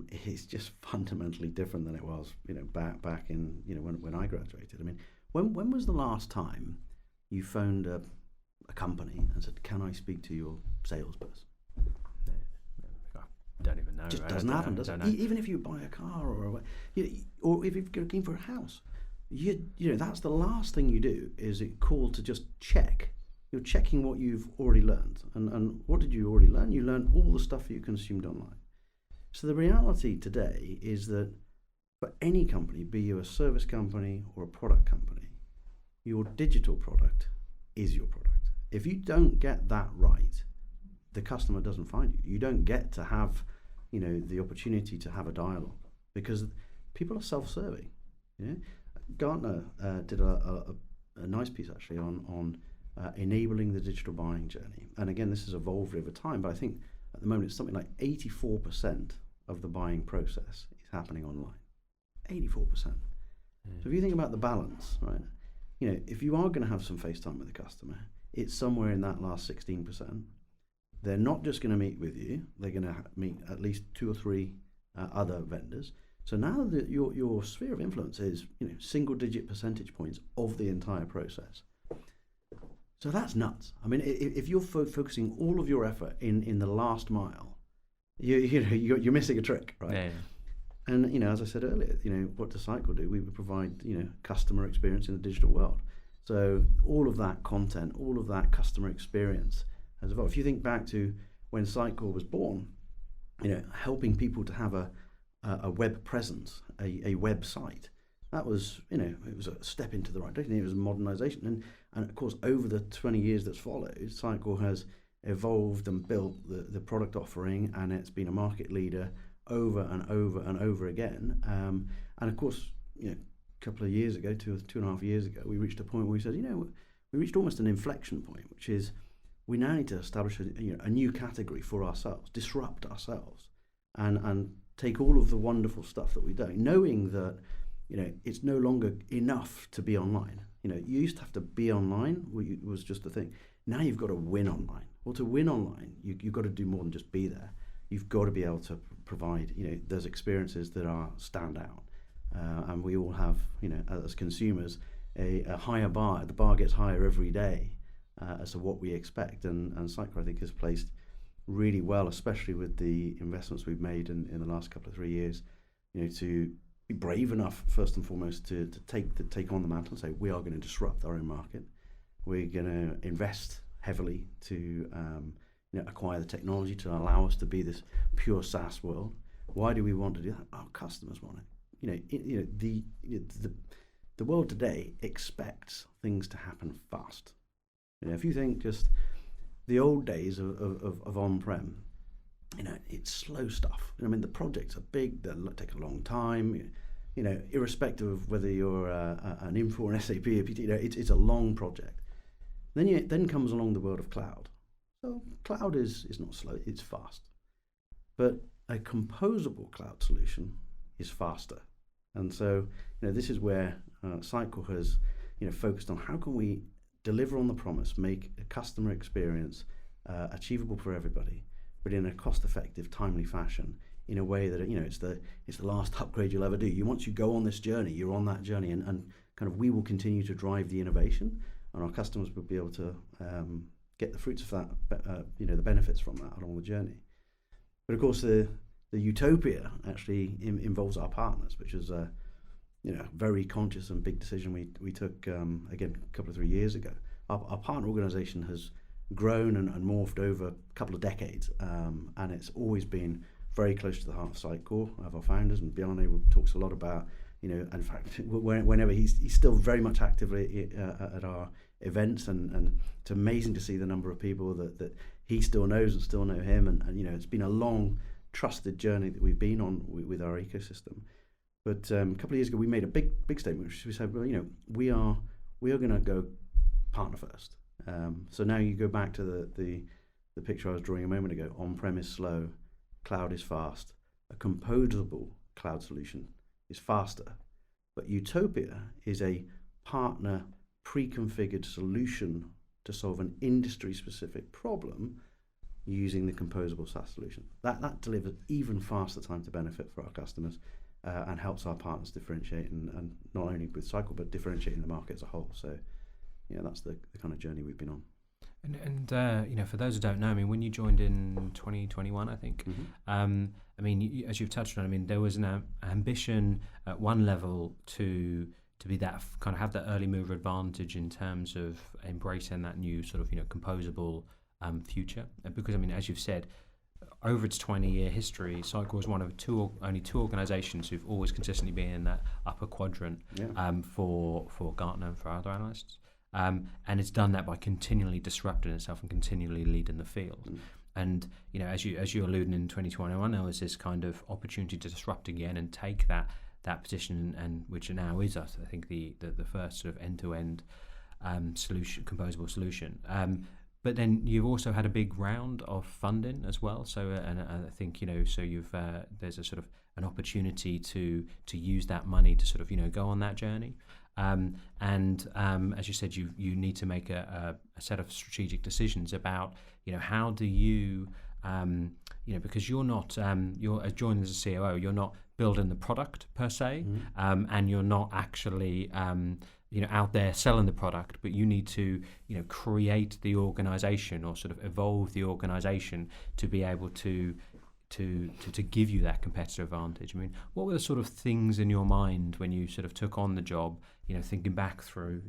it's just fundamentally different than it was, back in when I graduated. I mean, when was the last time you phoned a company and said, "Can I speak to your salesperson"? I don't even know. It just doesn't happen, does it? Even if you buy a car or if you're looking for a house, that's the last thing you do is it call to just check. You're checking what you've already learned. And what did you already learn? You learned all the stuff you consumed online. So the reality today is that for any company, be you a service company or a product company, your digital product is your product. If you don't get that right, the customer doesn't find you. You don't get to have, the opportunity to have a dialogue, because people are self-serving. Gartner did a nice piece actually on enabling the digital buying journey. And again, this has evolved over time, but I think at the moment it's something like 84% of the buying process is happening online. 84%. So if you think about the balance, right? If you are going to have some face time with the customer, it's somewhere in that last 16%. They're not just going to meet with you; they're going to meet at least 2 or 3 other vendors. So now that your sphere of influence is single-digit percentage points of the entire process. So that's nuts. I mean, if you're focusing all of your effort in the last mile, you're missing a trick, right? Yeah. And as I said earlier, what does Sitecore do? We provide customer experience in the digital world. So all of that content, all of that customer experience has evolved. If you think back to when Sitecore was born, helping people to have a web presence, a website, that was it was a step into the right direction. It was modernization, and of course over the 20 years that's followed, Sitecore has evolved and built the product offering, and it's been a market leader over and over and over again. And of course, a couple of years ago, 2.5 years ago, we reached a point where we said, we reached almost an inflection point, which is we now need to establish a new category for ourselves, disrupt ourselves, and take all of the wonderful stuff that we do, knowing that it's no longer enough to be online. You used to have to be online, was just the thing. Now you've got to win online. Well, to win online, you've got to do more than just be there. You've got to be able to provide, those experiences that are stand out. And we all have, as consumers, a higher bar. The bar gets higher every day as to what we expect. And Sitecore, I think, has placed really well, especially with the investments we've made in the last couple of 3 years, to be brave enough, first and foremost, to take on the mantle and say, we are going to disrupt our own market. We're going to invest heavily to acquire the technology to allow us to be this pure SaaS world. Why do we want to do that? Our customers want it. The world today expects things to happen fast. If you think just the old days of on-prem, it's slow stuff. I mean, the projects are big, they take a long time. Irrespective of whether you're an Info or an SAP, it's a long project. Then comes along the world of cloud. So cloud is not slow, it's fast. But a composable cloud solution is faster. And so, this is where Sitecore has, focused on how can we deliver on the promise, make a customer experience achievable for everybody, but in a cost-effective, timely fashion, in a way that it's the last upgrade you'll ever do. Once you go on this journey, you're on that journey, and kind of we will continue to drive the innovation, and our customers will be able to get the fruits of that, the benefits from that along the journey. But of course, the utopia actually involves our partners, which is a very conscious and big decision we took again a couple of 3 years ago. Our partner organisation has grown and morphed over a couple of decades, and it's always been very close to the heart of Sitecore, of our founders, and Bjarne talks a lot about, in fact, whenever he's still very much actively at our events, and it's amazing to see the number of people that he still knows and still know him, and it's been a long, trusted journey that we've been on with our ecosystem. But a couple of years ago, we made a big statement, which we said, well, we are going to go partner first. So now you go back to the picture I was drawing a moment ago. On-prem is slow, cloud is fast. A composable cloud solution is faster. But Utopia is a partner pre-configured solution to solve an industry-specific problem using the composable SaaS solution. That delivers even faster time to benefit for our customers, and helps our partners differentiate, and not only with Sitecore, but differentiate in the market as a whole. So, that's the kind of journey we've been on. And for those who don't know, I mean, when you joined in 2021, I think, Mm-hmm. I mean, as you've touched on, I mean, there was an ambition at one level to be that kind of have that early mover advantage in terms of embracing that new sort of composable future. Because I mean, as you've said, over its 20-year history, Sitecore is one of only two organisations who've always consistently been in that upper quadrant for Gartner and for other analysts. And it's done that by continually disrupting itself and continually leading the field. Mm. And as you're alluding, in 2021, there was this kind of opportunity to disrupt again and take that position, and which now is, I think, the first sort of end-to-end solution, composable solution. But then you've also had a big round of funding as well. So and I think so you've there's a sort of an opportunity to use that money to sort of go on that journey. And as you said, you need to make a set of strategic decisions about how do you because you're not you're joining as a COO, you're not building the product per se, and you're not actually out there selling the product, but you need to create the organization or sort of evolve the organization to be able to give you that competitive advantage. I mean, what were the sort of things in your mind when you sort of took on the job, thinking back through,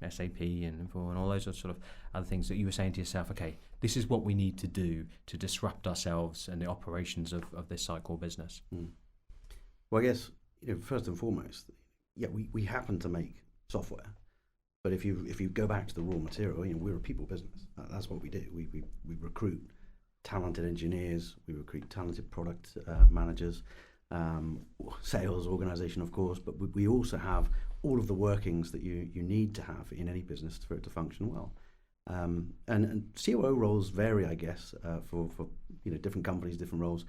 SAP and all those sort of other things that you were saying to yourself, okay, this is what we need to do to disrupt ourselves and the operations of this Sitecore business? Well, I guess, first and foremost, we happen to make software, but if you go back to the raw material, we're a people business. That's what we do. We recruit talented engineers, we recruit talented product managers, sales organization, of course, but we also have all of the workings that you need to have in any business for it to function well. And COO roles vary, I guess, for different companies, different roles.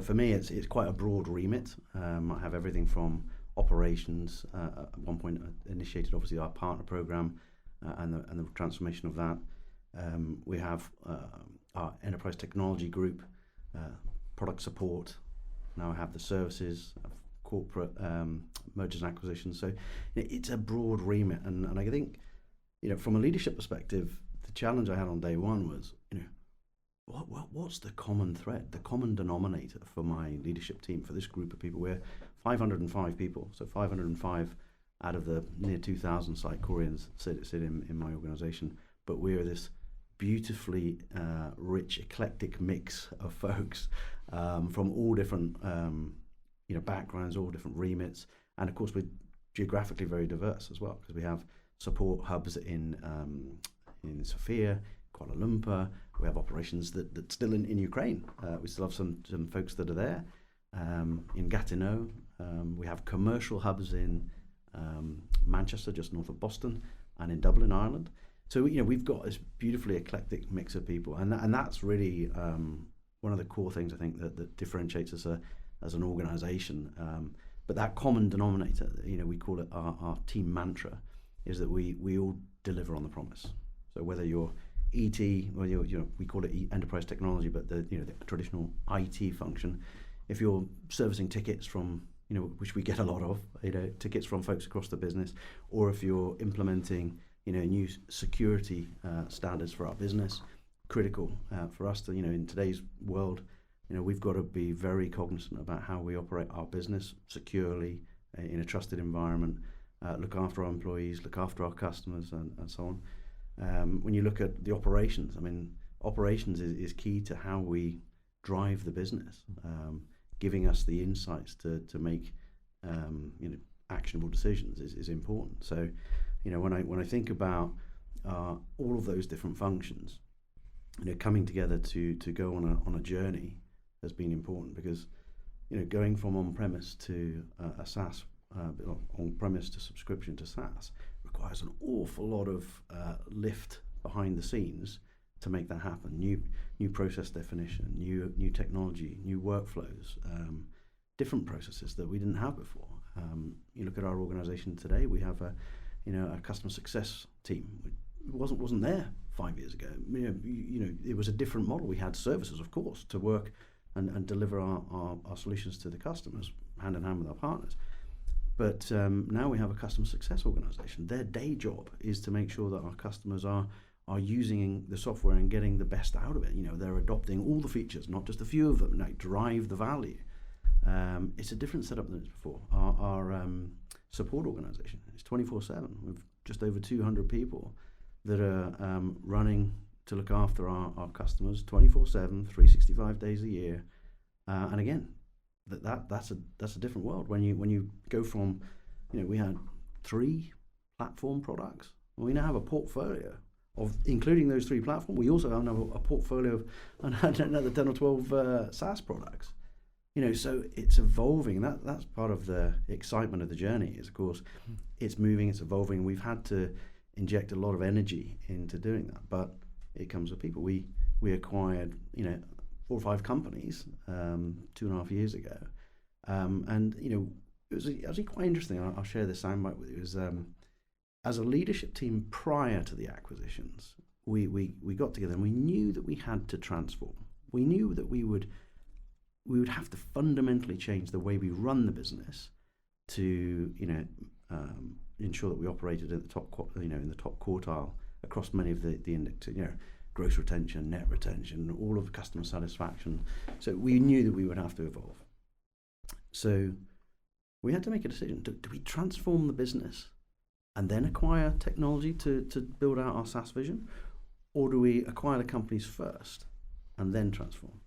For me, it's quite a broad remit. I have everything from operations. At one point, I initiated obviously our partner program and the transformation of that. We have our enterprise technology group, product support. Now I have the services, corporate mergers and acquisitions. So it's a broad remit, and I think from a leadership perspective, the challenge I had on day one was what's the common thread, the common denominator for my leadership team, for this group of people. We're 505 people, so 505 out of the near 2,000 Sitecoreans sit in my organisation, but we're this beautifully rich, eclectic mix of folks from all different backgrounds, all different remits, and of course we're geographically very diverse as well, because we have support hubs in in Sofia, Kuala Lumpur. We have operations that still in Ukraine. We still have some folks that are there. In Gatineau, we have commercial hubs in Manchester, just north of Boston, and in Dublin, Ireland. So we've got this beautifully eclectic mix of people, and that's really one of the core things I think that differentiates us as an organisation. But that common denominator, we call it our team mantra, is that we all deliver on the promise. So whether you're ET, well, we call it enterprise technology, but the traditional IT function. If you're servicing tickets from, which we get a lot of, tickets from folks across the business, or if you're implementing, new security standards for our business, critical for us to, in today's world, we've got to be very cognizant about how we operate our business securely in a trusted environment, look after our employees, look after our customers, and so on. When you look at the operations, operations is key to how we drive the business, giving us the insights to make actionable decisions is important. So, when I think about all of those different functions, coming together to go on a journey has been important, because going from on-premise to a SaaS, on-premise to subscription to SaaS requires an awful lot of lift behind the scenes to make that happen. New process definition, new technology, new workflows, different processes that we didn't have before. You look at our organization today, we have a customer success team. It wasn't there 5 years ago. It was a different model. We had services, of course, to work and deliver our solutions to the customers hand in hand with our partners. But now we have a customer success organization. Their day job is to make sure that our customers are using the software and getting the best out of it. They're adopting all the features, not just a few of them, drive the value. It's a different setup than it's before. Our support organization is 24/7. We've just over 200 people that are running to look after our customers 24/7, 365 days a year. And again, that's a different world. When you go from, we had 3 platform products. We now have a portfolio of, including those 3 platforms. We also have now a portfolio of another 10 or 12 SaaS products. So it's evolving. That's part of the excitement of the journey. Is, of course, it's moving, it's evolving. We've had to inject a lot of energy into doing that, but it comes with people. We acquired 4 or 5 companies 2.5 years ago, and it was actually quite interesting. I'll share this soundbite with you. It was, as a leadership team prior to the acquisitions, we got together and we knew that we had to transform. We knew that we would have to fundamentally change the way we run the business to ensure that we operated at the top in the top quartile across many of the indexes, gross retention, net retention, all of the customer satisfaction. So we knew that we would have to evolve. So we had to make a decision. Do we transform the business and then acquire technology to build out our SaaS vision, or do we acquire the companies first and then transform?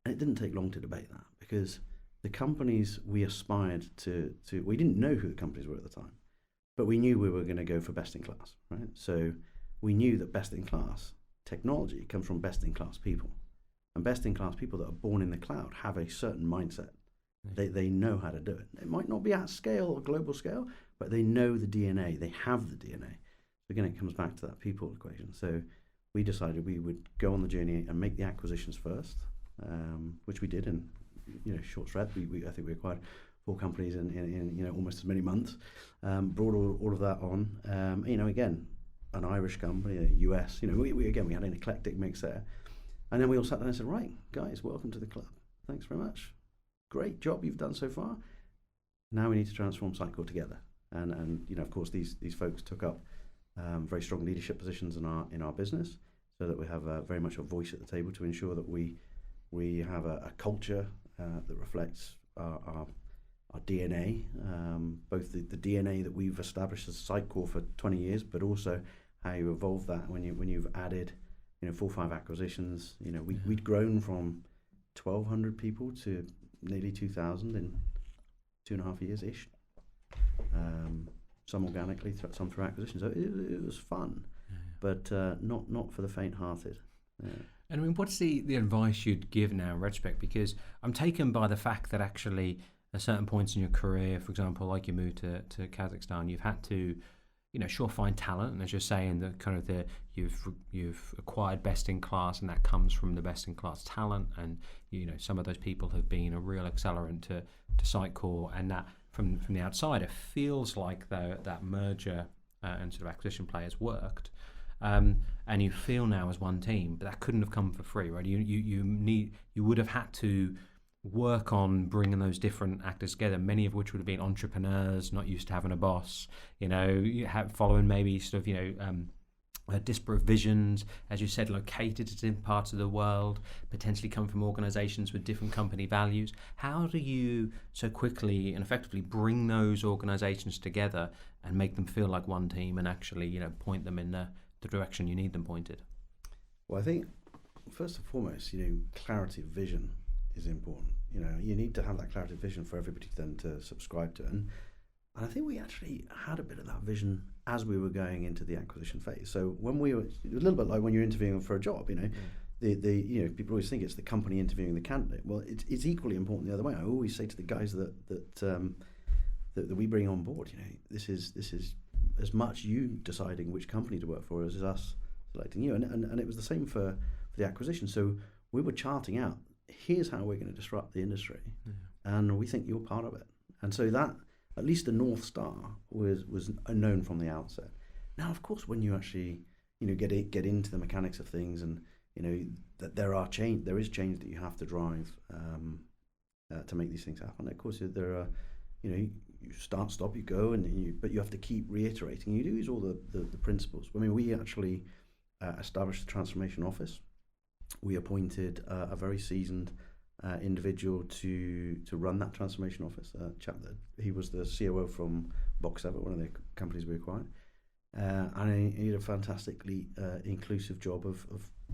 And it didn't take long to debate that, because the companies we aspired to we didn't know who the companies were at the time, but we knew we were going to go for best in class, right? So we knew that best in class technology comes from best in class people, and best in class people that are born in the cloud have a certain mindset. They know how to do it. It might not be at scale or global scale, but they know the DNA. They have the DNA. So again, it comes back to that people equation. So we decided we would go on the journey and make the acquisitions first, which we did in short thread. I think we acquired 4 companies in almost as many months. Brought all of that on. Again, an Irish company, a US. We had an eclectic mix there, and then we all sat down and said, right, guys, welcome to the club. Thanks very much. Great job you've done so far. Now we need to transform Sitecore together. And of course, these folks took up very strong leadership positions in our business, so that we have very much a voice at the table to ensure that we have a culture that reflects our DNA, both the DNA that we've established as Sitecore for 20 years, but also how you evolve that when you've added 4 or 5 acquisitions. We'd grown from 1,200 people to nearly 2,000 in 2.5 years ish. Some organically, some through acquisitions. So it was fun. but not for the faint-hearted. Yeah. And I mean, what's the advice you'd give now in retrospect? Because I'm taken by the fact that actually at certain points in your career, for example, like you moved to Kazakhstan, you've had to, sure, find talent, and as you're saying, the kind of you've acquired best in class, and that comes from the best in class talent, and some of those people have been a real accelerant to Sitecore, and that from the outside it feels like that merger and sort of acquisition play has worked. And you feel now as one team, but that couldn't have come for free, right? You would have had to work on bringing those different actors together, many of which would have been entrepreneurs, not used to having a boss, following maybe sort of, disparate visions, as you said, located in different parts of the world, potentially come from organizations with different company values. How do you so quickly and effectively bring those organizations together and make them feel like one team and actually, point them in the direction you need them pointed? Well, I think first and foremost, clarity of vision is important. You need to have that clarity of vision for everybody then to subscribe to it. And I think we actually had a bit of that vision as we were going into the acquisition phase. So when we were, a little bit like when you're interviewing for a job, the people always think it's the company interviewing the candidate. Well, it's equally important the other way. I always say to the guys that we bring on board, this is as much you deciding which company to work for as us selecting you. And it was the same for the acquisition. So we were charting out, here's how we're going to disrupt the industry, and we think you're part of it. And so that, at least the North Star was known from the outset. Now, of course, when you actually get into the mechanics of things, and that there is change that you have to drive to make these things happen. Of course, there are you start, stop, you go, but you have to keep reiterating. You do use all the principles. I mean, we actually established the transformation office. We appointed a very seasoned individual to run that transformation office. Chap that he was the COO from Box7, one of the companies we acquired, and he did a fantastically inclusive job of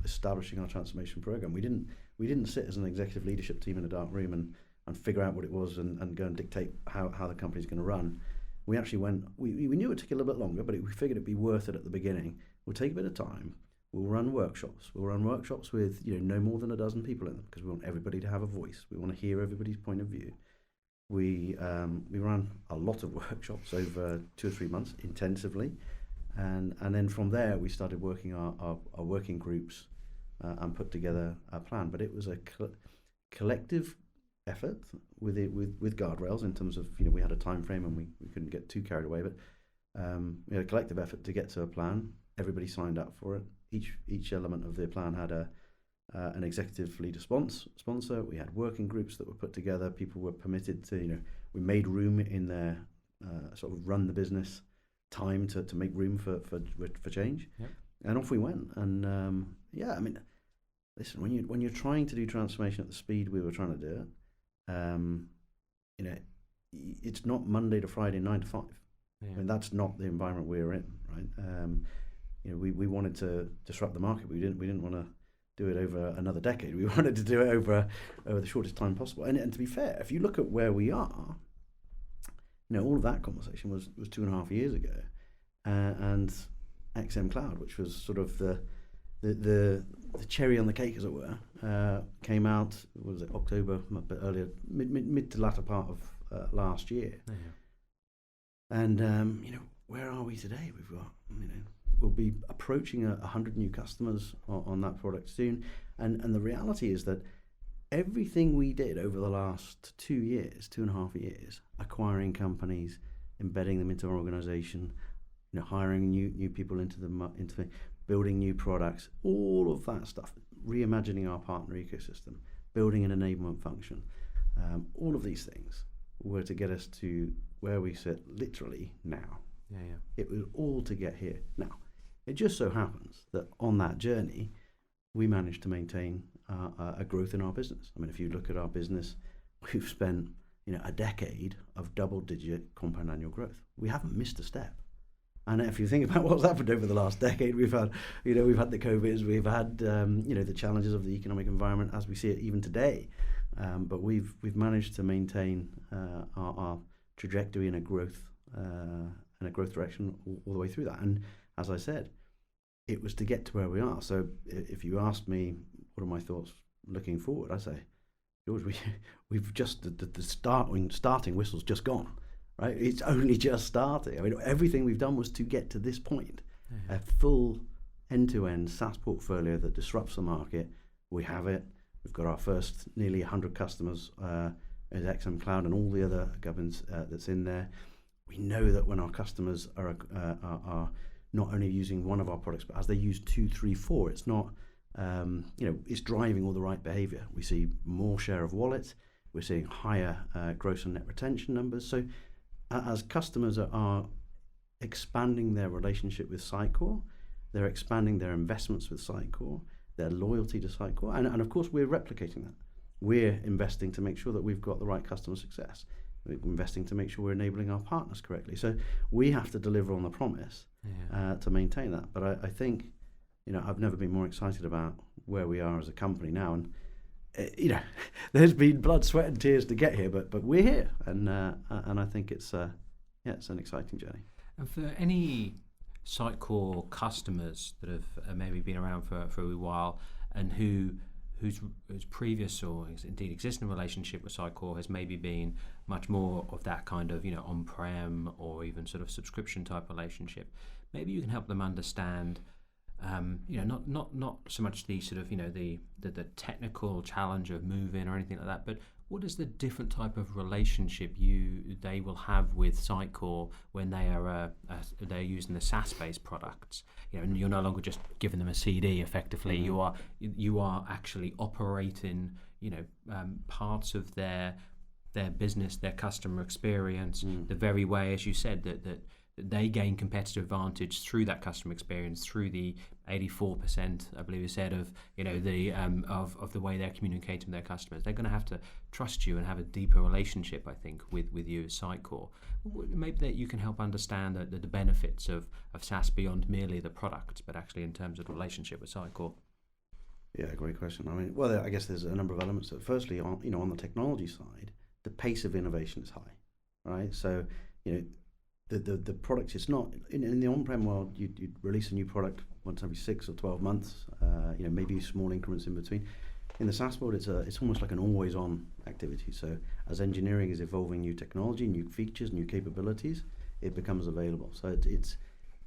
establishing our transformation program. We didn't sit as an executive leadership team in a dark room and figure out what it was and go and dictate how the company's going to run. We actually went. We knew it would take a little bit longer, but we figured it'd be worth it at the beginning. We'll take a bit of time. We'll run workshops. We'll run workshops with no more than a dozen people in them, because we want everybody to have a voice. We want to hear everybody's point of view. We ran a lot of workshops over 2 or 3 months intensively, and then from there we started working our working groups and put together a plan. But it was a collective effort with guardrails in terms of we had a time frame and we couldn't get too carried away. But we had a collective effort to get to a plan. Everybody signed up for it. Each element of the plan had an executive leader sponsor. We had working groups that were put together. People were permitted to, we made room in their sort of run the business time to make room for change. Yep. And off we went. And I mean, listen, when you're trying to do transformation at the speed we were trying to do it, it's not Monday to Friday 9 to 5. Yeah. I mean, that's not the environment we're in, right? We wanted to disrupt the market. We didn't want to do it over another decade. We wanted to do it over the shortest time possible. And to be fair, if you look at where we are, all of that conversation was 2.5 years ago, and XM Cloud, which was sort of the cherry on the cake, as it were, came out. What was it, October, a bit earlier, mid to latter part of last year. Yeah. And where are we today? We've got we'll be approaching 100 new customers on that product soon. And the reality is that everything we did over the last 2.5 years, acquiring companies, embedding them into our organization, hiring new people into building new products, all of that stuff, reimagining our partner ecosystem, building an enablement function, all of these things were to get us to where we sit literally now. Yeah. It was all to get here. Now, it just so happens that on that journey, we managed to maintain a growth in our business. I mean, if you look at our business, we've spent a decade of double-digit compound annual growth. We haven't missed a step. And if you think about what's happened over the last decade, we've had the COVIDs, we've had the challenges of the economic environment as we see it even today. But we've managed to maintain our trajectory in a growth direction all the way through that. And as I said, it was to get to where we are. So if you ask me, what are my thoughts looking forward? I say, George, we've just the starting whistle's just gone, right? It's only just starting. I mean, everything we've done was to get to this point, a full end-to-end SaaS portfolio that disrupts the market. We have it. We've got our first nearly 100 customers as XM Cloud and all the other governance that's in there. We know that when our customers are not only using one of our products, but as they use 2, 3, 4, it's not, it's driving all the right behavior. We see more share of wallet. We're seeing higher gross and net retention numbers. So as customers are expanding their relationship with Sitecore, they're expanding their investments with Sitecore, their loyalty to Sitecore, and of course we're replicating that. We're investing to make sure that we've got the right customer success. We're investing to make sure we're enabling our partners correctly. So we have to deliver on the promise to maintain that. But I think, I've never been more excited about where we are as a company now. And there's been blood, sweat, and tears to get here, but we're here, and I think it's an exciting journey. And for any Sitecore customers that have maybe been around for a while and whose previous or indeed existing relationship with Sitecore has maybe been much more of that kind of on-prem or even sort of subscription type relationship, maybe you can help them understand not so much the sort of the technical challenge of moving or anything like that, but what is the different type of relationship they will have with Sitecore when they're using the SaaS-based products? And you're no longer just giving them a CD. Effectively, you are actually operating parts of their business, their customer experience, the very way, as you said, that they gain competitive advantage through that customer experience, through the 84%, I believe you said, of of the way they're communicating with their customers. They're going to have to trust you and have a deeper relationship, I think, with you as Sitecore. Maybe that you can help understand the benefits of SaaS beyond merely the product, but actually in terms of the relationship with Sitecore. Yeah, great question. I mean, I guess there's a number of elements. Firstly, on the technology side, the pace of innovation is high, right? So, the product, it's not in the on-prem world. You release a new product once every 6 or 12 months. Maybe small increments in between. In the SaaS world, it's almost like an always-on activity. So as engineering is evolving new technology, new features, new capabilities, it becomes available. So it's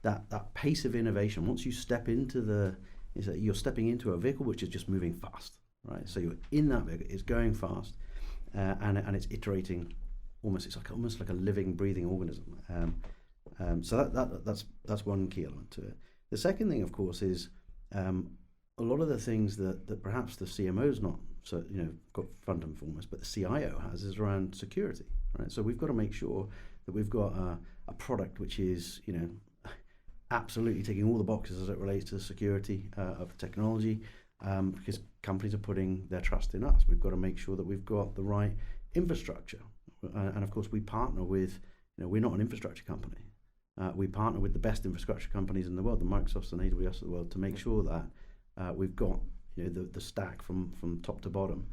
that pace of innovation. Once you step into you're stepping into a vehicle which is just moving fast, right? So you're in that vehicle, it's going fast, and it's iterating. It's almost like a living, breathing organism. So that's one key element to it. The second thing, of course, is a lot of the things that perhaps the CMO's not got front and foremost, but the CIO is around security, right? So we've got to make sure that we've got a product which is absolutely ticking all the boxes as it relates to the security of technology, because companies are putting their trust in us. We've got to make sure that we've got the right infrastructure. And of course, we partner with, we're not an infrastructure company. We partner with the best infrastructure companies in the world, the Microsofts and AWS of the world, to make sure that we've got the stack from top to bottom.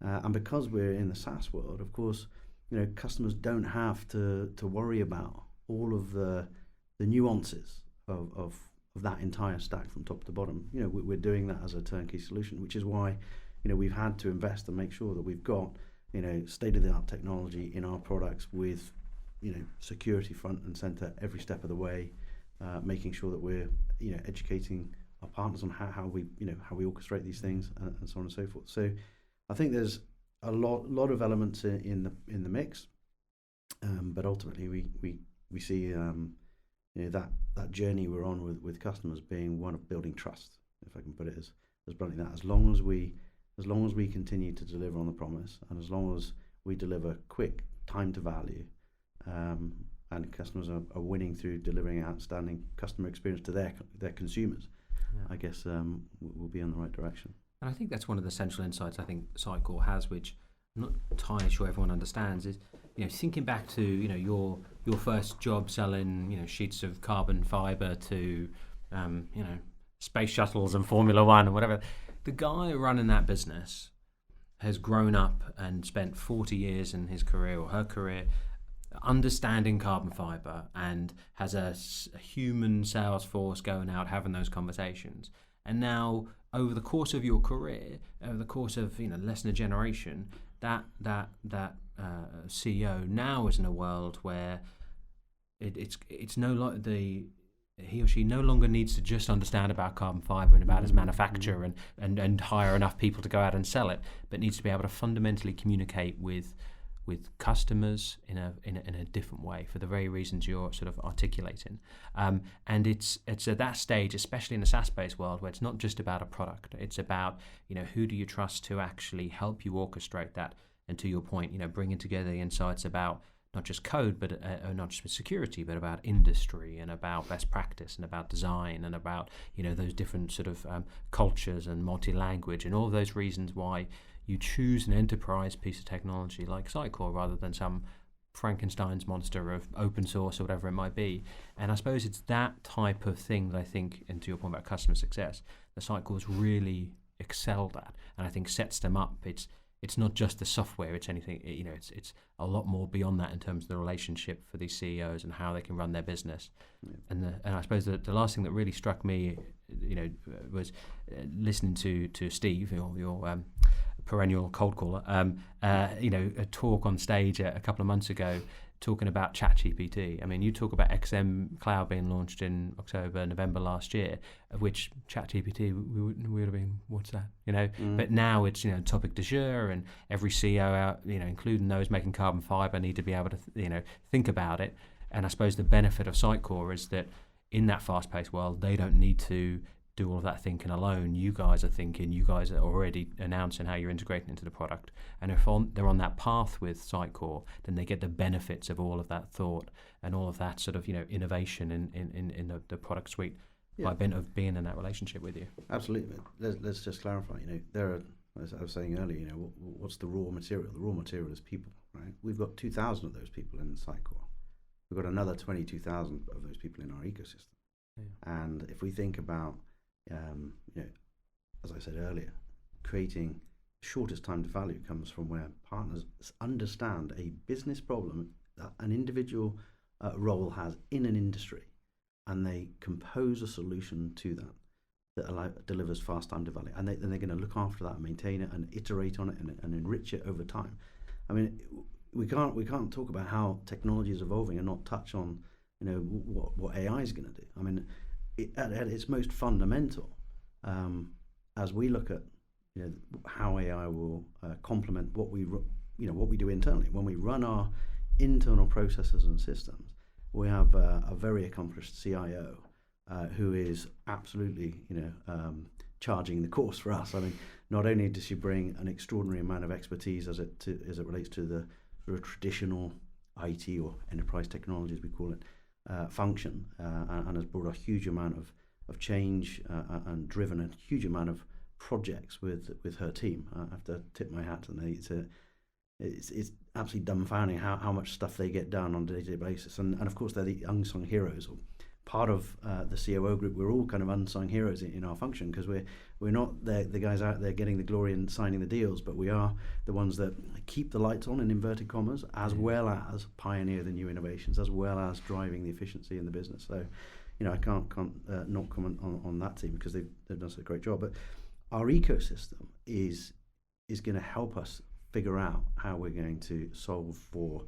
And because we're in the SaaS world, of course, customers don't have to worry about all of the nuances of that entire stack from top to bottom. We're doing that as a turnkey solution, which is why we've had to invest and make sure that we've got state-of-the-art technology in our products with, security front and center every step of the way, making sure that we're, educating our partners on how we orchestrate these things and so on and so forth. So I think there's a lot of elements in the mix, but ultimately we see that journey we're on with customers being one of building trust, if I can put it as bluntly that. As long as we continue to deliver on the promise, and as long as we deliver quick time to value, and customers are winning through delivering outstanding customer experience to their consumers, I guess we'll be on the right direction. And I think that's one of the central insights I think Sitecore has, which I'm not entirely sure everyone understands, is thinking back to your first job selling sheets of carbon fiber to space shuttles and Formula One and whatever. The guy running that business has grown up and spent 40 years in his career or her career understanding carbon fiber and has a human sales force going out having those conversations. And now, over the course of your career, over the course of less than a generation, that CEO now is in a world where it's no longer he or she no longer needs to just understand about carbon fiber and about its manufacture and hire enough people to go out and sell it, but needs to be able to fundamentally communicate with customers in a different way for the very reasons you're sort of articulating. And it's at that stage, especially in the SaaS-based world, where it's not just about a product. It's about who do you trust to actually help you orchestrate that. And to your point, bringing together the insights about not just code, but not just security, but about industry and about best practice and about design and about those different sort of cultures and multi-language and all those reasons why you choose an enterprise piece of technology like Sitecore rather than some Frankenstein's monster of open source or whatever it might be. And I suppose it's that type of thing that I think, and to your point about customer success, the Sitecore's really excelled at, and I think sets them up. It's not just the software; it's anything. It's a lot more beyond that in terms of the relationship for these CEOs and how they can run their business. Yeah. And I suppose the last thing that really struck me, was listening to Steve, your perennial cold caller, a talk on stage a couple of months ago talking about ChatGPT. I mean, you talk about XM Cloud being launched in October, November last year, of which ChatGPT we would have been, what's that? But now it's topic du jour, and every CEO out, including those making carbon fiber, need to be able to think about it. And I suppose the benefit of Sitecore is that in that fast-paced world, they don't need to do all of that thinking alone. You guys are thinking, you guys are already announcing how you're integrating into the product. And if they're on that path with Sitecore, then they get the benefits of all of that thought and all of that sort of innovation in the product suite by bent of being in that relationship with you. Absolutely. Let's just clarify. There are, as I was saying earlier, what's the raw material? The raw material is people, right? We've got 2,000 of those people in Sitecore. We've got another 22,000 of those people in our ecosystem. Yeah. And if we think about as I said earlier, creating shortest time to value comes from where partners understand a business problem that an individual role has in an industry, and they compose a solution to that delivers fast time to value, and they're going to look after that, maintain it, and iterate on it, and enrich it over time. I mean, we can't talk about how technology is evolving and not touch on what AI is going to do. I mean, at its most fundamental, as we look at how AI will complement what we do internally. When we run our internal processes and systems, we have a very accomplished CIO who is absolutely charging the course for us. I mean, not only does she bring an extraordinary amount of expertise as it relates to the sort of traditional IT or enterprise technology, as we call it, function, and has brought a huge amount of change and driven a huge amount of projects with her team. I have to tip my hat, and it's absolutely dumbfounding how much stuff they get done on a day-to-day basis. And of course, they're the unsung heroes, or part of the COO group. We're all kind of unsung heroes in our function, because we're not the guys out there getting the glory and signing the deals, but we are the ones that keep the lights on, in inverted commas, as well as pioneer the new innovations, as well as driving the efficiency in the business. So, I can't not comment on that team, because they've done such a great job. But our ecosystem is going to help us figure out how we're going to solve for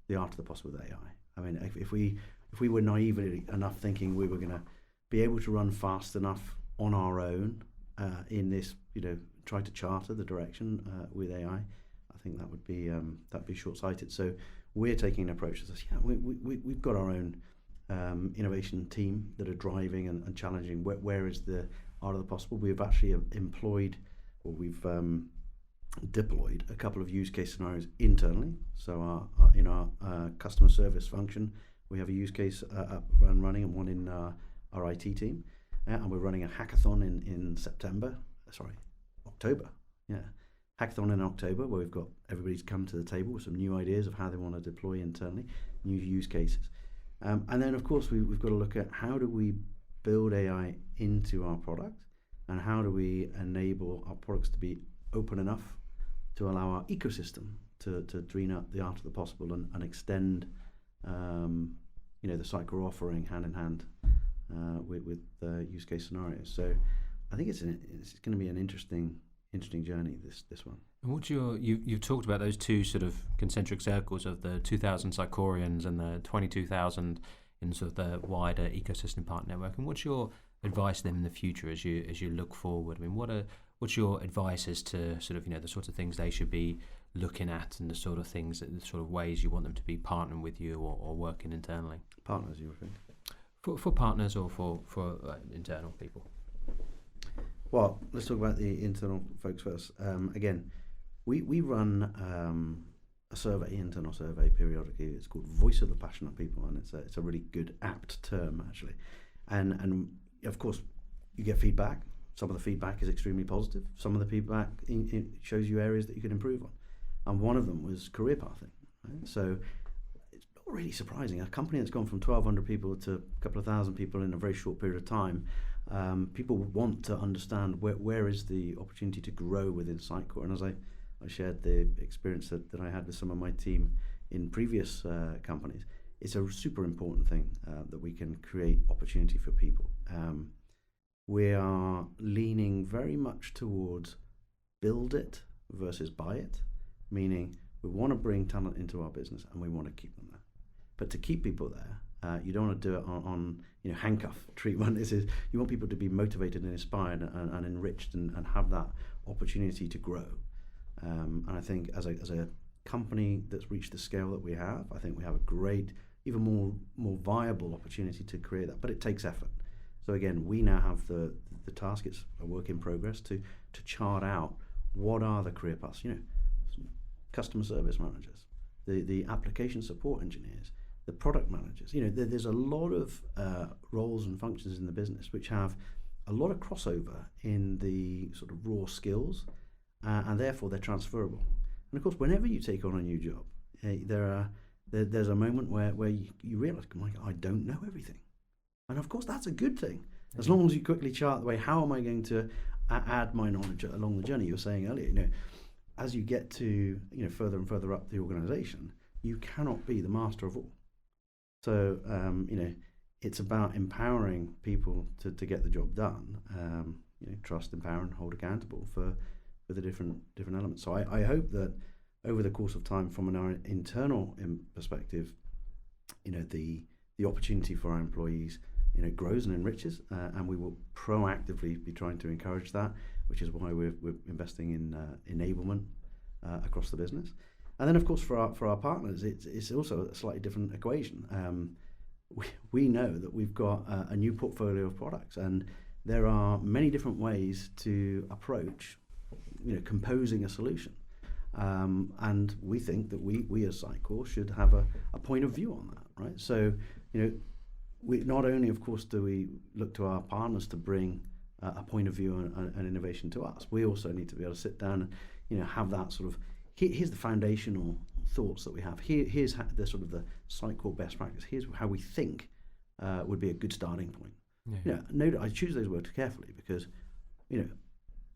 the art of the possible with AI. I mean, if we were naive enough thinking we were going to be able to run fast enough on our own in this, try to charter the direction with AI, I think that would be short-sighted. So we're taking an approach that says, we've got our own innovation team that are driving and challenging where is the art of the possible. We've actually we've deployed a couple of use case scenarios internally. So in our customer service function, we have a use case up and running, and one in our IT team, and we're running a hackathon in October. Yeah, hackathon in October, where we've got everybody's come to the table with some new ideas of how they want to deploy internally, new use cases, and then of course we've got to look at how do we build AI into our product, and how do we enable our products to be open enough to allow our ecosystem to dream up the art of the possible and extend the Sitecore offering hand in hand with use case scenarios. So I think it's going to be an interesting journey, this one. And what's you've talked about those two sort of concentric circles of the 2,000 Sitecoreans and the 22,000 in sort of the wider ecosystem partner network. And what's your advice to them in the future as you look forward? I mean, what's your advice as to sort of the sorts of things they should be looking at and the sort of ways you want them to be partnering with you or working internally? Partners, you think? For partners or for internal people? Well, let's talk about the internal folks first. Again, we run a internal survey periodically. It's called Voice of the Passionate People, and it's a really good, apt term actually. And of course, you get feedback. Some of the feedback is extremely positive. Some of the feedback shows you areas that you can improve on. And one of them was career pathing. Right? So it's not really surprising. A company that's gone from 1,200 people to a couple of thousand people in a very short period of time, people want to understand where is the opportunity to grow within Sitecore. And as I shared the experience that I had with some of my team in previous companies, it's a super important thing that we can create opportunity for people. We are leaning very much towards build it versus buy it, meaning we want to bring talent into our business and we want to keep them there. But to keep people there, you don't want to do it on handcuff treatment. You want people to be motivated and inspired and enriched and have that opportunity to grow. And I think as a company that's reached the scale that we have, I think we have a great, even more viable opportunity to create that. But it takes effort. So again, we now have the task. It's a work in progress to chart out what are the career paths. Customer service managers, the application support engineers, the product managers. There's a lot of roles and functions in the business which have a lot of crossover in the sort of raw skills, and therefore they're transferable. And of course, whenever you take on a new job, there's a moment where you realise, oh my God, I don't know everything. And of course, that's a good thing. As long as you quickly chart the way, how am I going to add my knowledge along the journey? You were saying earlier, as you get to further and further up the organisation, you cannot be the master of all. So it's about empowering people to get the job done. Trust, empower, and hold accountable for the different elements. So I hope that over the course of time, from an internal perspective, the opportunity for our employees grows and enriches, and we will proactively be trying to encourage that, which is why we're investing in enablement across the business. And then, of course, for our partners, it's also a slightly different equation. We know that we've got a new portfolio of products, and there are many different ways to approach, composing a solution. And we think that we as Sitecore should have a point of view on that, right? So, we not only, of course, do we look to our partners to bring a point of view and innovation to us, we also need to be able to sit down and have that sort of here's the foundational thoughts that we have. Here's the sort of the Sitecore best practice. Here's how we think would be a good starting point. Yeah. I choose those words carefully because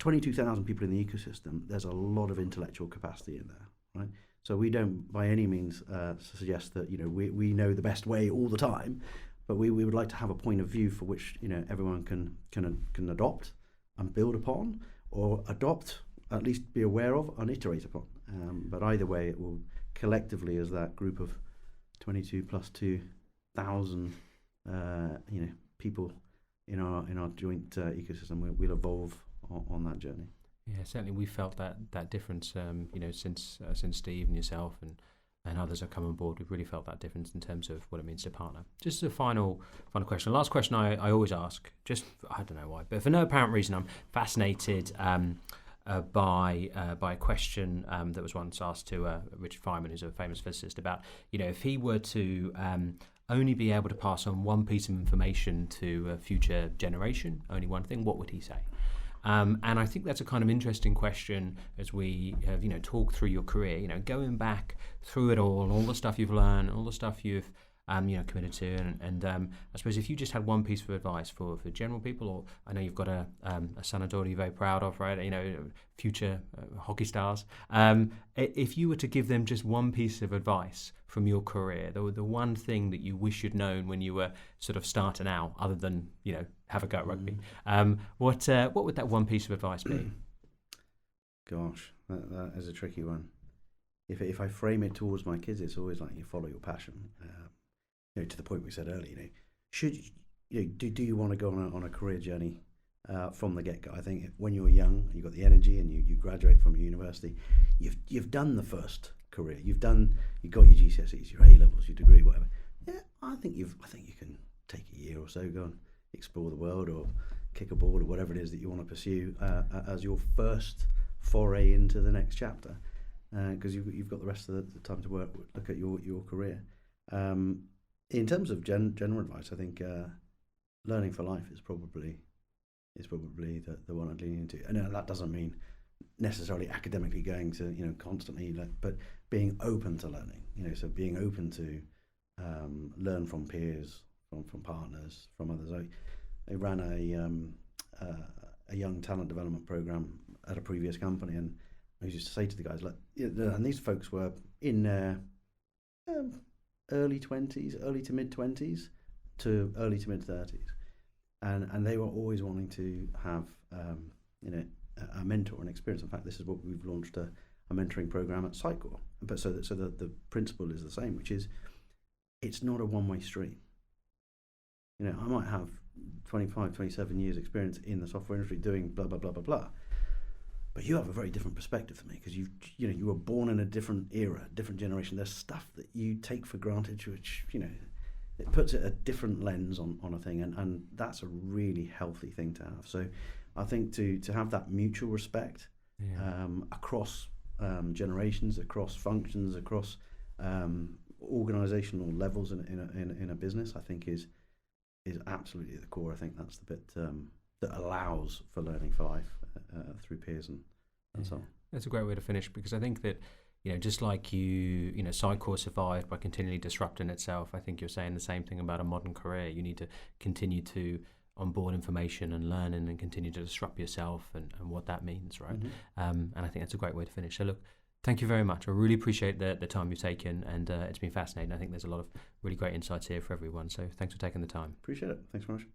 22,000 people in the ecosystem. There's a lot of intellectual capacity in there, right? So we don't by any means suggest that we know the best way all the time. But we would like to have a point of view for which everyone can adopt and build upon, or adopt, at least be aware of and iterate upon. But either way, it will collectively, as that group of 22 plus 2,000 people in our joint ecosystem, we'll evolve on that journey. Yeah, certainly we felt that difference. Since Steve and yourself and others have come on board, we've really felt that difference in terms of what it means to partner. Just a final question. Last question I always ask, just, I don't know why, but for no apparent reason, I'm fascinated by a question that was once asked to Richard Feynman, who's a famous physicist, about, if he were to only be able to pass on one piece of information to a future generation, only one thing, what would he say? And I think that's a kind of interesting question as we have, talked through your career, going back through it all the stuff you've learned, all the stuff you've committed to. And I suppose if you just had one piece of advice for general people, or I know you've got a son or daughter you're very proud of, right? Future hockey stars. If you were to give them just one piece of advice from your career, the one thing that you wish you'd known when you were sort of starting out, other than have a go at rugby, what would that one piece of advice be? Gosh, that is a tricky one. If I frame it towards my kids, it's always like you follow your passion. To the point we said earlier, do you want to go on a career journey from the get-go? I think when you're young, you've got the energy, and you graduate from university, you've done the first career. You've got your GCSEs, your A levels, your degree, whatever. Yeah, I think you can take a year or so, go and explore the world, or kick a ball, or whatever it is that you want to pursue as your first foray into the next chapter, because you've got the rest of the time to look at your career. In terms of general advice, I think learning for life is probably the one I'd lean into. And that doesn't mean necessarily academically going to constantly, but being open to learning. So being open to learn from peers, from partners, from others. I ran a young talent development program at a previous company, and I used to say to the guys, and these folks were in their early 20s, early to mid 20s to early to mid 30s, and they were always wanting to have a mentor and experience. In fact, this is what we've launched a mentoring program at Sitecore. But so the principle is the same, which is it's not a one-way street. I might have 25, 27 years experience in the software industry doing blah blah blah blah blah, but you have a very different perspective than me, because you were born in a different era, different generation. There's stuff that you take for granted, which it puts it a different lens on a thing, and that's a really healthy thing to have. So I think to have that mutual respect across generations, across functions, across organizational levels in a business, I think is absolutely the core. I think that's the bit that allows for learning for life through peers and so on. That's a great way to finish, because I think that just like Sitecore survived by continually disrupting itself, I think you're saying the same thing about a modern career. You need to continue to onboard information and learning, and continue to disrupt yourself and what that means, right? And I think that's a great way to finish. So look, thank you very much. I really appreciate the time you've taken, and it's been fascinating. I think there's a lot of really great insights here for everyone. So thanks for taking the time. Appreciate it. Thanks very much.